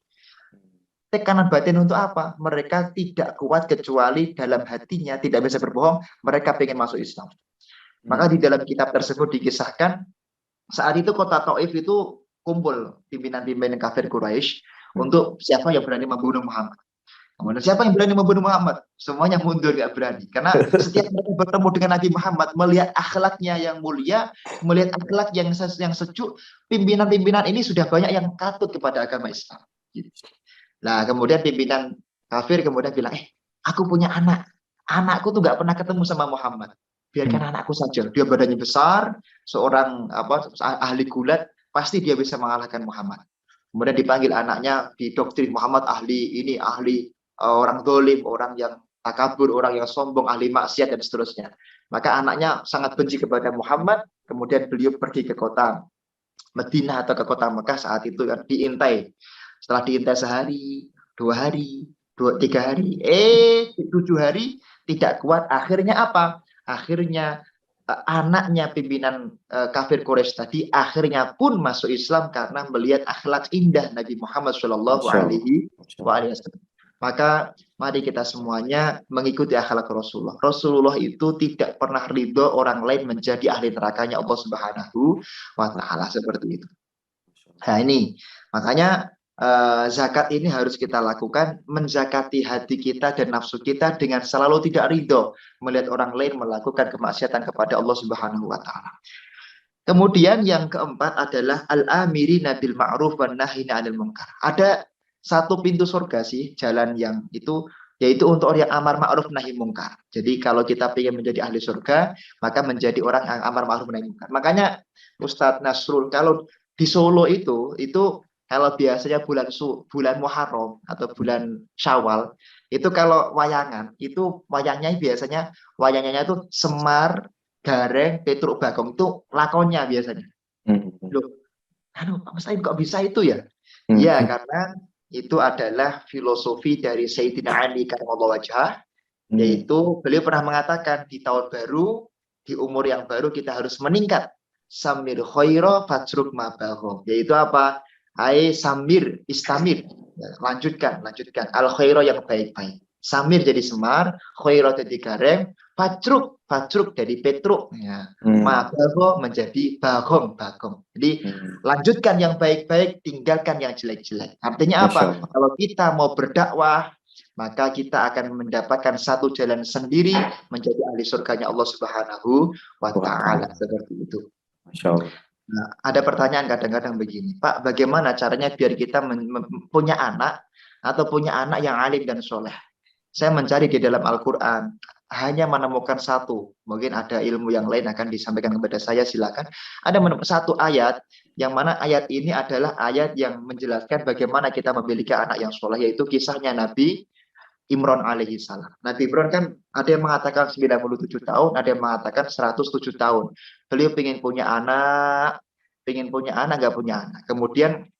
Tekanan batin untuk apa? Mereka tidak kuat kecuali dalam hatinya, tidak bisa berbohong, mereka ingin masuk Islam. Maka di dalam kitab tersebut dikisahkan, saat itu kota Taif itu kumpul pimpinan-pimpinan kafir Quraisy untuk siapa yang berani membunuh Muhammad. Kemudian siapa yang berani membunuh Muhammad? Semuanya mundur, gak berani. Karena setiap mereka bertemu dengan Nabi Muhammad, melihat akhlaknya yang mulia, melihat akhlak yang sejuk, pimpinan-pimpinan ini sudah banyak yang katut kepada agama Islam. Nah, kemudian pimpinan kafir kemudian bilang, aku punya anak. Anakku tuh gak pernah ketemu sama Muhammad. Biarkan anakku saja. Dia badannya besar, seorang ahli gulat, pasti dia bisa mengalahkan Muhammad. Kemudian dipanggil anaknya, didoktrin Muhammad ahli ini, ahli orang dolim, orang yang takabur, orang yang sombong, ahli maksiat, dan seterusnya. Maka anaknya sangat benci kepada Muhammad, kemudian beliau pergi ke kota Madinah atau ke kota Mekah saat itu diintai. Setelah diintai sehari, 2 hari, 3 hari, 7 hari, tidak kuat. Akhirnya apa? Akhirnya anaknya pimpinan kafir Quraisy tadi akhirnya pun masuk Islam karena melihat akhlak indah Nabi Muhammad Shallallahu Alaihi Wasallam. Maka mari kita semuanya mengikuti akhlak Rasulullah. Rasulullah itu tidak pernah ridho orang lain menjadi ahli nerakanya Allah Subhanahu wa Ta'ala, seperti itu. Nah ini makanya zakat ini harus kita lakukan, menzakati hati kita dan nafsu kita dengan selalu tidak ridho melihat orang lain melakukan kemaksiatan kepada Allah Subhanahu wa Ta'ala. Kemudian yang keempat adalah al-amirina bil ma'ruf wan nahina 'anil munkar. Ada satu pintu surga sih, jalan yang itu, yaitu untuk orang yang amar ma'ruf nahi mungkar. Jadi kalau kita ingin menjadi ahli surga, maka menjadi orang yang amar ma'ruf nahi mungkar. Makanya Ustadz Nasrul, kalau di Solo itu kalau biasanya bulan Muharram atau bulan Syawal, itu kalau wayangan, itu wayangnya biasanya itu Semar, Gareng, Petruk, Bagong, itu lakonnya biasanya. Loh, Mas Aim kok bisa itu ya? Ya, karena itu adalah filosofi dari Sayyidina Ali karramallahu wajhah, yaitu beliau pernah mengatakan di tahun baru, di umur yang baru kita harus meningkat. Samir khaira fajruk mabahum, yaitu apa? Hai samir, istamir, lanjutkan al khaira yang baik-baik. Samir jadi Semar, khaira jadi Gareng, fajruk jadi Petruk, ya. Mabaho menjadi Bagong. Jadi lanjutkan yang baik-baik, tinggalkan yang jelek-jelek. Artinya apa? Kalau kita mau berdakwah, maka kita akan mendapatkan satu jalan sendiri menjadi ahli surganya Allah Subhanahu wa Ta'ala, seperti itu. Nah, ada pertanyaan kadang-kadang begini, Pak, bagaimana caranya biar kita punya anak atau punya anak yang alim dan soleh? Saya mencari di dalam Al-Quran, hanya menemukan satu. Mungkin ada ilmu yang lain akan disampaikan kepada saya, silakan. Ada menemukan satu ayat, yang mana ayat ini adalah ayat yang menjelaskan bagaimana kita memiliki anak yang soleh, yaitu kisahnya Nabi Imran alaihi salam. Nabi Imran kan ada yang mengatakan 97 tahun, ada yang mengatakan 107 tahun. Beliau ingin punya anak, nggak punya anak. Kemudian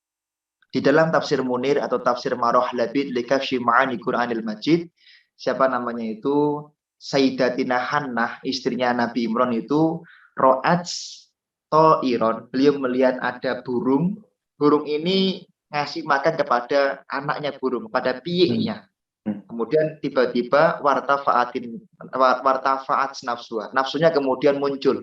di dalam tafsir Munir atau tafsir Maroh Labid Likafshi Ma'ani Quranil Majid, siapa namanya itu, Sayyidatina Hannah, istrinya Nabi Imran itu, Ro'at To'iron, beliau melihat ada burung ini ngasih makan kepada anaknya burung, pada piyiknya. Kemudian tiba-tiba wartafa'at nafsunya kemudian muncul.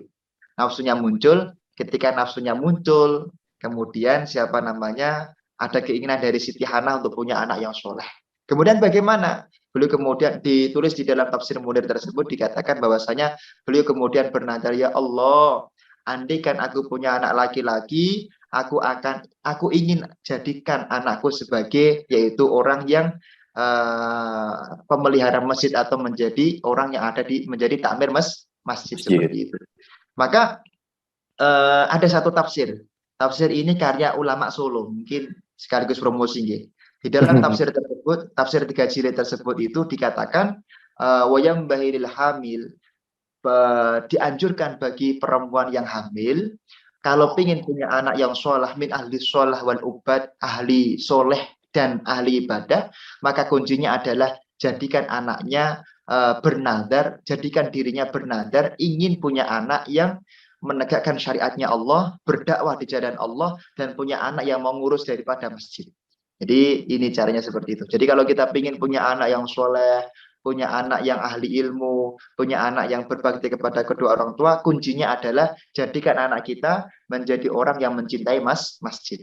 Ketika nafsunya muncul, kemudian siapa namanya, ada keinginan dari Siti Hana untuk punya anak yang soleh. Kemudian bagaimana? Beliau kemudian ditulis di dalam tafsir Munir tersebut dikatakan bahwasanya beliau kemudian bernadar, ya Allah, andaikan aku punya anak laki-laki, aku ingin jadikan anakku sebagai yaitu orang yang pemelihara masjid atau menjadi orang yang menjadi takmir masjid seperti itu. Maka ada satu tafsir ini karya ulama Solo, mungkin sekaligus promosi nggih. Di dalam tafsir tersebut, tafsir 3 jilid tersebut itu dikatakan wayam bahilil hamil, dianjurkan bagi perempuan yang hamil kalau ingin punya anak yang sholah min ahli sholah wal ubad, ahli soleh dan ahli ibadah, maka kuncinya adalah jadikan anaknya bernadar, jadikan dirinya bernadar ingin punya anak yang menegakkan syariatnya Allah, berdakwah di jalan Allah, dan punya anak yang mau ngurus daripada masjid. Jadi ini caranya seperti itu. Jadi kalau kita ingin punya anak yang soleh, punya anak yang ahli ilmu, punya anak yang berbakti kepada kedua orang tua, kuncinya adalah jadikan anak kita menjadi orang yang mencintai masjid.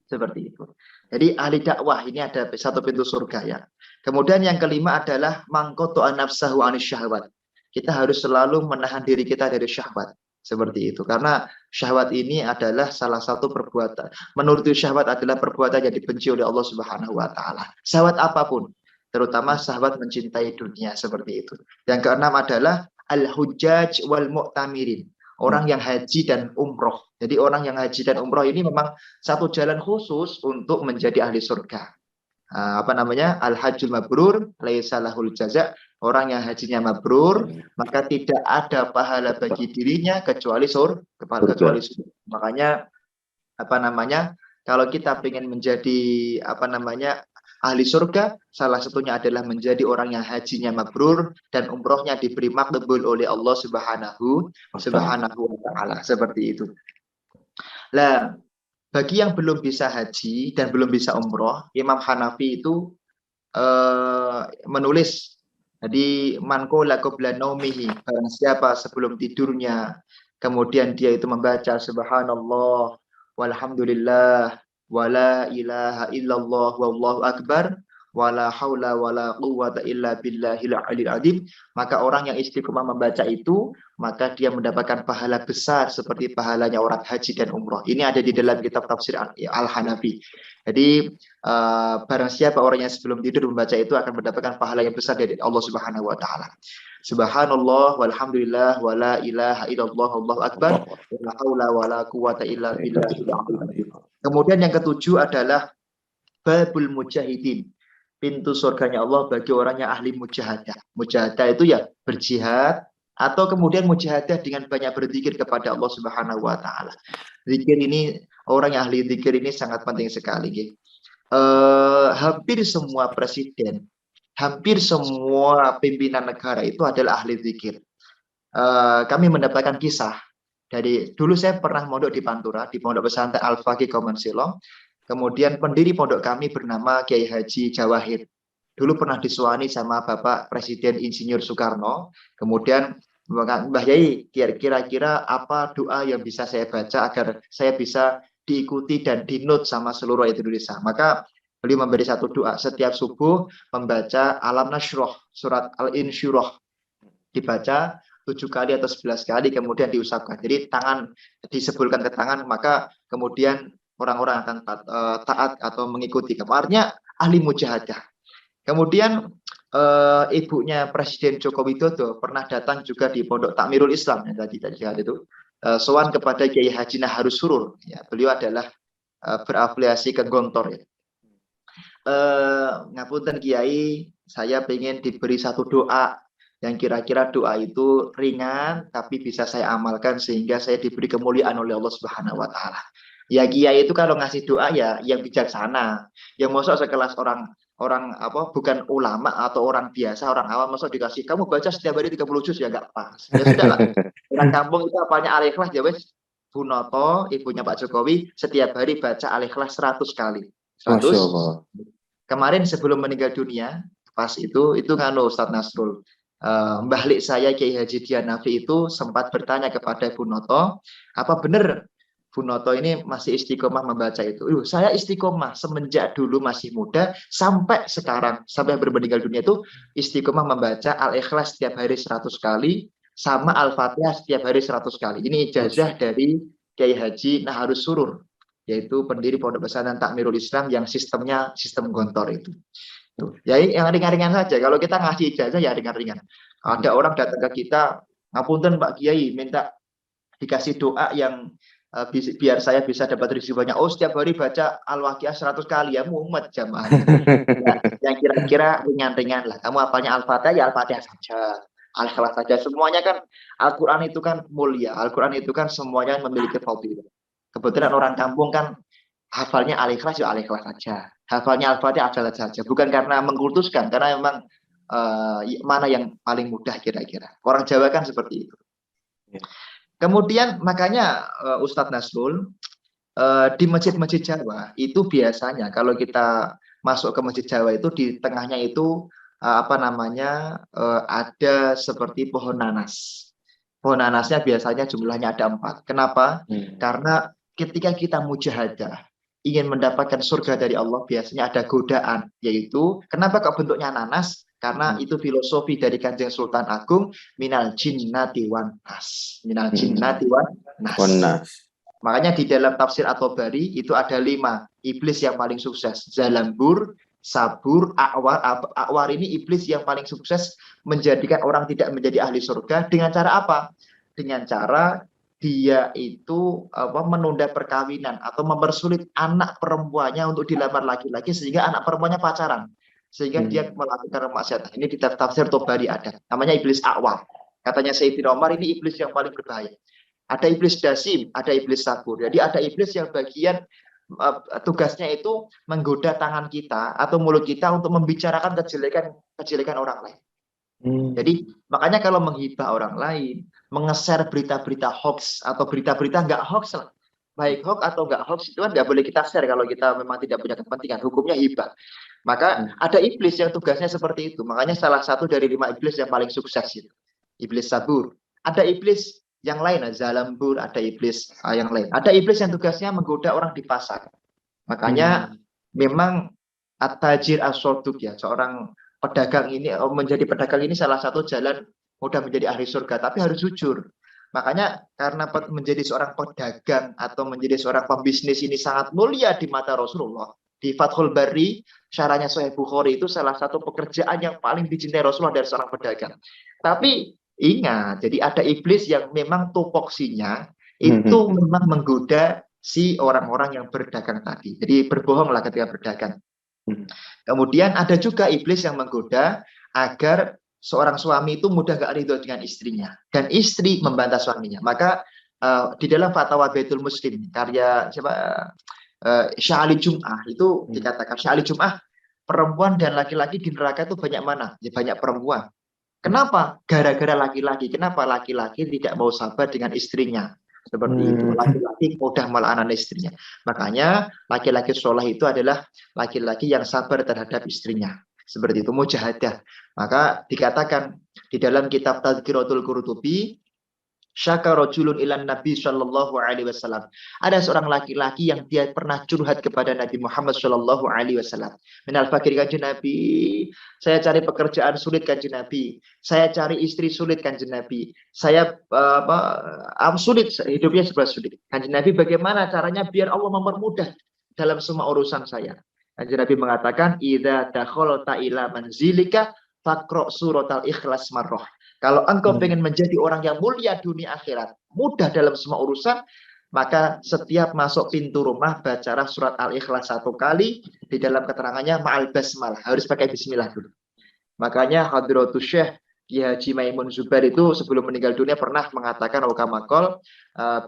Seperti itu. Jadi ahli dakwah ini ada satu pintu surga ya. Kemudian yang kelima adalah mangkotu nafsahu anis syahwat. Kita harus selalu menahan diri kita dari syahwat. Seperti itu. Karena syahwat ini adalah salah satu perbuatan. Menurut syahwat adalah perbuatan yang dibenci oleh Allah Subhanahu wa taala. Syahwat apapun, terutama syahwat mencintai dunia seperti itu. Yang keenam adalah al-hujjaj wal mu'tamirin. Orang yang haji dan umroh. Jadi orang yang haji dan umroh ini memang satu jalan khusus untuk menjadi ahli surga. Al-hajjul mabrur laisa lahul jaza. Orang yang hajinya mabrur, maka tidak ada pahala bagi dirinya kecuali surga. Makanya kalau kita ingin menjadi ahli surga, salah satunya adalah menjadi orang yang hajinya mabrur dan umrohnya diberi makbul oleh Allah Subhanahu wa taala. Seperti itu. Lah, bagi yang belum bisa haji dan belum bisa umroh, Imam Hanafi itu menulis, jadi man qala qabla naumihi, barang siapa sebelum tidurnya kemudian dia itu membaca subhanallah walhamdulillah wala ilaha illallah wallahu akbar wala haula wala quwwata illa billahil aliyil azim, maka orang yang istiqomah membaca itu, maka dia mendapatkan pahala besar seperti pahalanya orang haji dan umroh. Ini ada di dalam kitab tafsir Al-Hanafi. Jadi barang siapa orang yang sebelum tidur membaca itu akan mendapatkan pahala yang besar dari Allah Subhanahu wa taala. Subhanallah walhamdulillah wala ilaha illallah wallahu akbar wala haula wala quwwata illa billahil aliyil azim. Kemudian yang ketujuh adalah babul mujahidin. Pintu surganya Allah bagi orang yang ahli mujahadah. Mujahadah itu ya berjihad, atau kemudian mujahadah dengan banyak berzikir kepada Allah Subhanahu wa taala. Zikir ini, orang yang ahli zikir ini sangat penting sekali. Hampir semua presiden, hampir semua pimpinan negara itu adalah ahli zikir. Kami mendapatkan kisah dari dulu saya pernah mondok di Pantura, di Pondok Pesantren Al-Faqih Kauman Silong. Kemudian pendiri pondok kami bernama Kiai Haji Jawahir. Dulu pernah disuani sama Bapak Presiden Insinyur Soekarno. Kemudian Mbah Yai, kira-kira apa doa yang bisa saya baca agar saya bisa diikuti dan dinut sama seluruh Indonesia. Maka beliau memberi satu doa. Setiap subuh membaca Alam Nasroh, surat Al-Insyirah. Dibaca 7 kali atau 11 kali, kemudian diusapkan. Jadi tangan disebulkan ke tangan, maka kemudian orang-orang akan taat atau mengikuti. Artinya ahli mujahadah. Kemudian ibunya Presiden Joko Widodo pernah datang juga di Pondok Takmirul Islam yang tadi itu sowan kepada Kiai Haji Naharus Surur. Ya, beliau adalah berafiliasi ke Gontor. Ya. Ngapunten Kiai, saya ingin diberi satu doa yang kira-kira doa itu ringan tapi bisa saya amalkan sehingga saya diberi kemuliaan oleh Allah Subhanahu wa taala. Ya Kiai itu kalau ngasih doa ya yang bijaksana. Yang masuk sekelas orang bukan ulama atau orang biasa, orang awam masuk dikasih kamu baca setiap hari 30 juz ya enggak pas. Ya sudahlah. Orang kampung itu apanya Al-Ikhlas ya wes. Bu Noto, ibunya Pak Jokowi setiap hari baca Al-Ikhlas 100 kali. 100. Kemarin sebelum meninggal dunia, pas itu nganu Ustaz Nasrul. Mbah Lik saya Kiai Haji Dianafi itu sempat bertanya kepada Bu Noto, apa benar Bu Noto ini masih istiqomah membaca itu? Saya istiqomah semenjak dulu masih muda sampai sekarang, sampai meninggal dunia itu istiqomah membaca Al-Ikhlas setiap hari 100 kali sama Al-Fatihah setiap hari 100 kali. Ini ijazah dari Kiai Haji Naharus Surur, yaitu pendiri Pondok Pesantren Takmirul Islam yang sistemnya sistem gontor itu. Ya yang ringan-ringan saja. Kalau kita ngasih ijazah ya ringan-ringan. Ada orang datang ke kita, ngapunten Pak Kiai, minta dikasih doa yang biar saya bisa dapat rezeki banyak. Oh, setiap hari baca Al-Waqiah 100 kali, ya mumet jamaahnya. Ya, yang kira-kira ringan-ringan lah. Kamu hafalnya Al-Fatihah, ya Al-Fatihah saja. Al-Ikhlas saja. Semuanya kan, Al-Quran itu kan mulia. Al-Quran itu kan semuanya memiliki fadilah. Kebetulan orang kampung kan hafalnya Al-Ikhlas, ya Al-Ikhlas saja. Hafalnya Al-Fatihah adalah saja. Bukan karena mengkultuskan, karena memang mana yang paling mudah kira-kira. Orang Jawa kan seperti itu. Kemudian makanya Ustadz Nasrul, di masjid-masjid Jawa itu biasanya kalau kita masuk ke masjid Jawa itu di tengahnya itu ada seperti pohon nanas. Pohon nanasnya biasanya jumlahnya ada 4. Kenapa? Karena ketika kita mujahadah ingin mendapatkan surga dari Allah, biasanya ada godaan, yaitu kenapa kok bentuknya nanas? Karena itu filosofi dari Kanjeng Sultan Agung, minal jinnati wan nas. Minal jinnati wan nas. Makanya di dalam tafsir At-Tabari itu ada 5 iblis yang paling sukses. Zalambur, Sabur, A'war. A'war ini iblis yang paling sukses menjadikan orang tidak menjadi ahli surga dengan cara apa? Dengan cara dia itu menunda perkawinan atau mempersulit anak perempuannya untuk dilamar laki-laki sehingga anak perempuannya pacaran. Sehingga dia melakukan maksiat. Ini di tafsir Tabari ada. Namanya iblis A'war. Katanya Sayyidina Umar, ini iblis yang paling berbahaya. Ada iblis dasim, ada iblis sabur. Jadi ada iblis yang bagian tugasnya itu menggoda tangan kita atau mulut kita untuk membicarakan kejelekan orang lain. Jadi makanya kalau menghibah orang lain, mengeser berita-berita hoax atau berita-berita nggak hoax lah, baik hoax atau nggak hoax itu kan nggak boleh kita share kalau kita memang tidak punya kepentingan, hukumnya hibah. Maka ada iblis yang tugasnya seperti itu. Makanya salah satu dari 5 iblis yang paling sukses itu iblis sabur. Ada iblis yang lain, zalambur, ada iblis yang lain. Ada iblis yang tugasnya menggoda orang di pasar. Makanya memang at-tajir as-soduq, ya, seorang pedagang ini menjadi pedagang ini salah satu jalan mudah menjadi ahli surga, tapi harus jujur. Makanya karena menjadi seorang pedagang atau menjadi seorang pembisnis ini sangat mulia di mata Rasulullah. Di Fathul Bari, syarahnya Sahih Bukhari, itu salah satu pekerjaan yang paling dicintai Rasulullah dari seorang pedagang. Tapi ingat, jadi ada iblis yang memang tupoksinya itu memang menggoda si orang-orang yang berdagang tadi. Jadi berbohonglah ketika berdagang. Kemudian ada juga iblis yang menggoda agar seorang suami itu mudah gak ridho dengan istrinya dan istri membantah suaminya. Maka di dalam Fatwa Baitul Muslim karya Syahli Jum'ah itu dikatakan, Syahli Jum'ah, perempuan dan laki-laki di neraka itu banyak mana? Ya banyak perempuan. Kenapa? Gara-gara laki-laki. Kenapa laki-laki tidak mau sabar dengan istrinya? Seperti itu. Laki-laki mudah melaknat istrinya. Makanya laki-laki soleh itu adalah laki-laki yang sabar terhadap istrinya. Seperti itu, mujahadah. Maka dikatakan di dalam kitab Tadhkiratul Qurtubi, syaka rajulun ilan Nabi sallallahu alaihi wasallam. Ada seorang laki-laki yang dia pernah curhat kepada Nabi Muhammad sallallahu alaihi wasallam. Minal fakir, kanjeng Nabi, saya cari pekerjaan sulit kanjeng Nabi. Saya cari istri sulit kanjeng Nabi. Saya sulit, hidupnya serba sulit. Kanjeng Nabi, bagaimana caranya biar Allah mempermudah dalam semua urusan saya? Kanjeng Nabi mengatakan, idza dakhalta ila manzilika faqra suratal ikhlas marrah. Kalau engkau pengen menjadi orang yang mulia dunia akhirat, mudah dalam semua urusan, maka setiap masuk pintu rumah bacalah surat Al-Ikhlas 1 kali, di dalam keterangannya ma'al basmalah, harus pakai bismillah dulu. Makanya Hadratus Syekh Kiai Haji Maimun Zubair itu sebelum meninggal dunia pernah mengatakan wakamakol,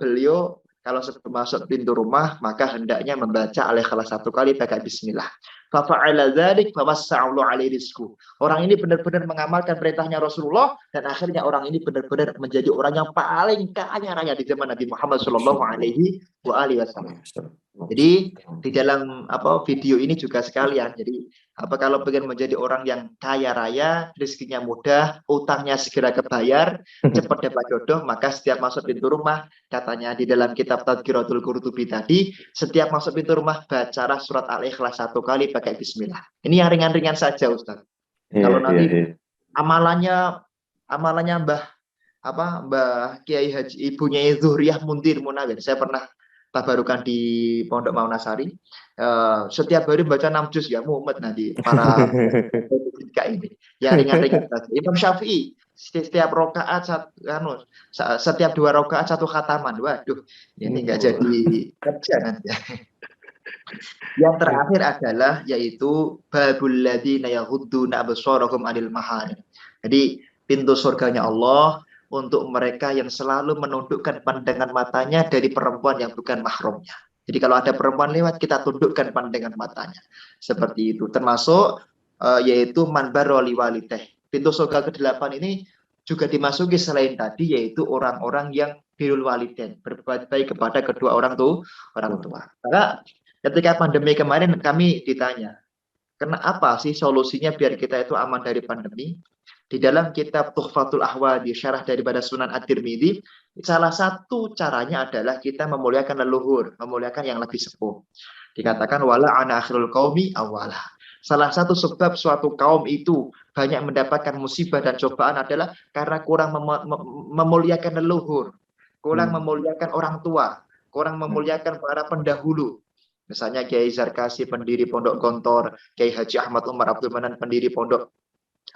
beliau kalau sebelum masuk pintu rumah maka hendaknya membaca Al-Ikhlas 1 kali pakai bismillah. Fa'ala dzalik fawassa'u alaihi rizqu. Orang ini benar-benar mengamalkan perintahnya Rasulullah dan akhirnya orang ini benar-benar menjadi orang yang paling kaya raya di zaman Nabi Muhammad sallallahu alaihi wasallam. Jadi di dalam video ini juga sekalian. Jadi kalau pengen menjadi orang yang kaya raya, rezekinya mudah, utangnya segera kebayar, cepat dapat jodoh, maka setiap masuk pintu rumah, katanya di dalam kitab Tadhkiratul Qurtubi tadi, setiap masuk pintu rumah bacalah surat Al-Ikhlas 1 kali pakai bismillah. Ini yang ringan-ringan saja, Ustaz. Kalau nanti amalannya Mbah Kiai Haji, ibunya Zuhriyah Muntir Munawir, saya pernah tabarukan di Pondok Maunasari. Setiap hari baca 6 juz ya, mumet nanti para kayak ini. Yang ringan-ringan saja. Imam Syafi'i setiap rokaat setiap 2 rokaat 1 khataman. Waduh, ini nggak jadi kerja nanti. Yang terakhir adalah yaitu babul ladzina yaghudduna absarahum 'anil maharim. Jadi pintu surganya Allah untuk mereka yang selalu menundukkan pandangan matanya dari perempuan yang bukan mahramnya. Jadi kalau ada perempuan lewat, kita tundukkan pandangan matanya. Seperti itu. Termasuk yaitu man barra li walidayh. Pintu surga ke-8 ini juga dimasuki selain tadi, yaitu orang-orang yang birrul walidain, berbuat baik kepada kedua orang tua. Karena ketika pandemi kemarin kami ditanya, kenapa sih solusinya biar kita itu aman dari pandemi? Di dalam kitab Tuhfatul Ahwadi, syarah daripada Sunan At-Tirmidzi, salah satu caranya adalah kita memuliakan leluhur, memuliakan yang lebih sepuh. Dikatakan wala ana akhirul qaumi awwalah. Salah satu sebab suatu kaum itu banyak mendapatkan musibah dan cobaan adalah karena kurang memuliakan leluhur, kurang memuliakan orang tua, kurang memuliakan para pendahulu. Misalnya Kiai Zarkasi, pendiri Pondok Gontor, Kiai Haji Ahmad Umar Abdul Manan, pendiri Pondok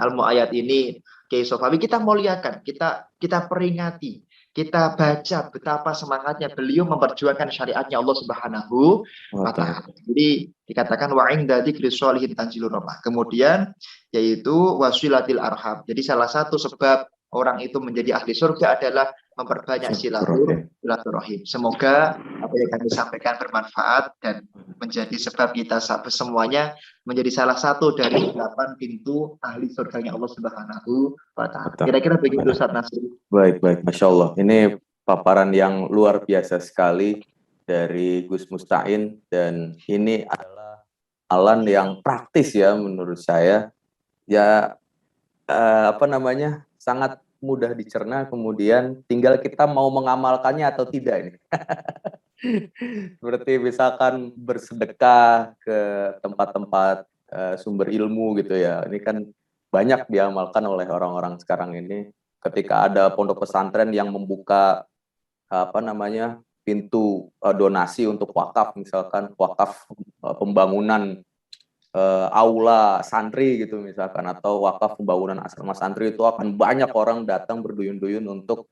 Al-Mu'ayyad ini, Kiai Sofawi, kita muliakan, kita peringati, kita baca betapa semangatnya beliau memperjuangkan syariatnya Allah Subhanahu wa Ta'ala. Jadi dikatakan wa 'inda dzikri sholihin tanzilur rahmah. Kemudian yaitu wasilatil arham. Jadi salah satu sebab orang itu menjadi ahli surga adalah memperbanyak silaturahim. Semoga apa yang kami sampaikan bermanfaat dan menjadi sebab kita semuanya menjadi salah satu dari 8 pintu ahli surganya Allah Subhanahu wa Ta'ala. Kira-kira begitu Ustaz Nasir. Baik, Masya Allah. Ini paparan yang luar biasa sekali dari Gus Musta'in, dan ini adalah alan yang praktis ya menurut saya. Ya sangat mudah dicerna, kemudian tinggal kita mau mengamalkannya atau tidak ini. Seperti misalkan bersedekah ke tempat-tempat sumber ilmu gitu ya. Ini kan banyak diamalkan oleh orang-orang sekarang ini. Ketika ada pondok pesantren yang membuka pintu donasi untuk wakaf, misalkan wakaf pembangunan aula santri gitu misalkan, atau wakaf pembangunan asrama santri, itu akan banyak orang datang berduyun-duyun untuk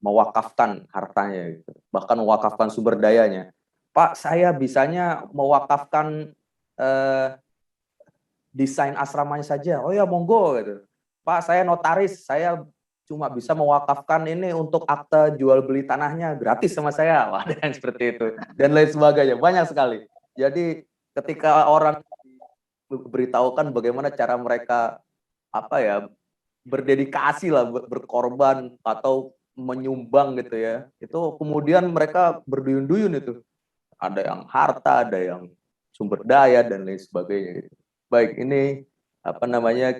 mewakafkan hartanya gitu. Bahkan mewakafkan sumber dayanya. Pak, saya bisanya mewakafkan desain asramanya saja. Oh ya, monggo gitu. Pak, saya notaris, saya cuma bisa mewakafkan ini untuk akte jual beli tanahnya, gratis sama saya. Wah, dan seperti itu dan lain sebagainya, banyak sekali. Jadi ketika orang beritahukan bagaimana cara mereka berdedikasi lah, berkorban atau menyumbang gitu ya, itu kemudian mereka berduyun-duyun itu, ada yang harta, ada yang sumber daya dan lain sebagainya gitu. Baik, ini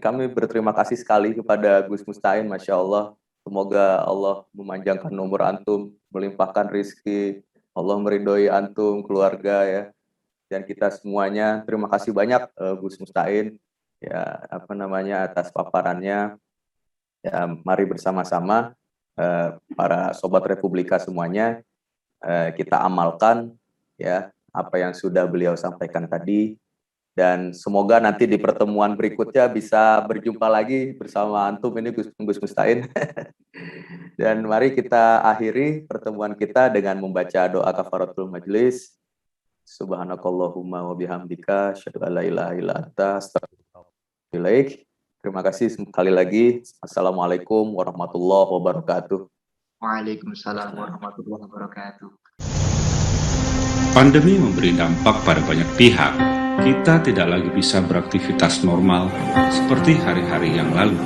kami berterima kasih sekali kepada Gus Musta'in, Masya Allah. Semoga Allah memanjangkan umur antum, melimpahkan rizki, Allah meridhoi antum, keluarga ya, dan kita semuanya. Terima kasih banyak Gus Musta'in ya atas paparannya. Ya, mari bersama-sama para sobat Republika semuanya kita amalkan ya apa yang sudah beliau sampaikan tadi, dan semoga nanti di pertemuan berikutnya bisa berjumpa lagi bersama antum ini Gus Musta'in. Dan mari kita akhiri pertemuan kita dengan membaca doa kafaratul majlis. Subhanakallahumma wa bihamdika asyhadu an la ilaha illa anta astaghfiruka wa atubu ilaik. Terima kasih sekali lagi. Assalamualaikum warahmatullahi wabarakatuh. Waalaikumsalam warahmatullahi wabarakatuh. Pandemi memberi dampak pada banyak pihak. Kita tidak lagi bisa beraktivitas normal seperti hari-hari yang lalu.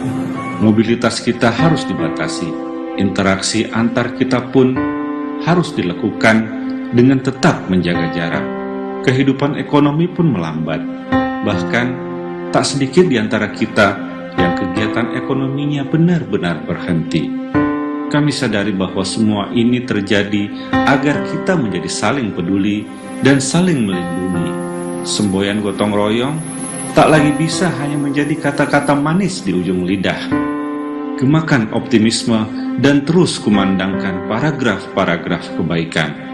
Mobilitas kita harus dibatasi. Interaksi antar kita pun harus dilakukan dengan tetap menjaga jarak. Kehidupan ekonomi pun melambat. Bahkan, tak sedikit di antara kita yang kegiatan ekonominya benar-benar berhenti. Kami sadari bahwa semua ini terjadi agar kita menjadi saling peduli dan saling melindungi. Semboyan gotong royong tak lagi bisa hanya menjadi kata-kata manis di ujung lidah. Gemakan optimisme dan terus kumandangkan paragraf-paragraf kebaikan.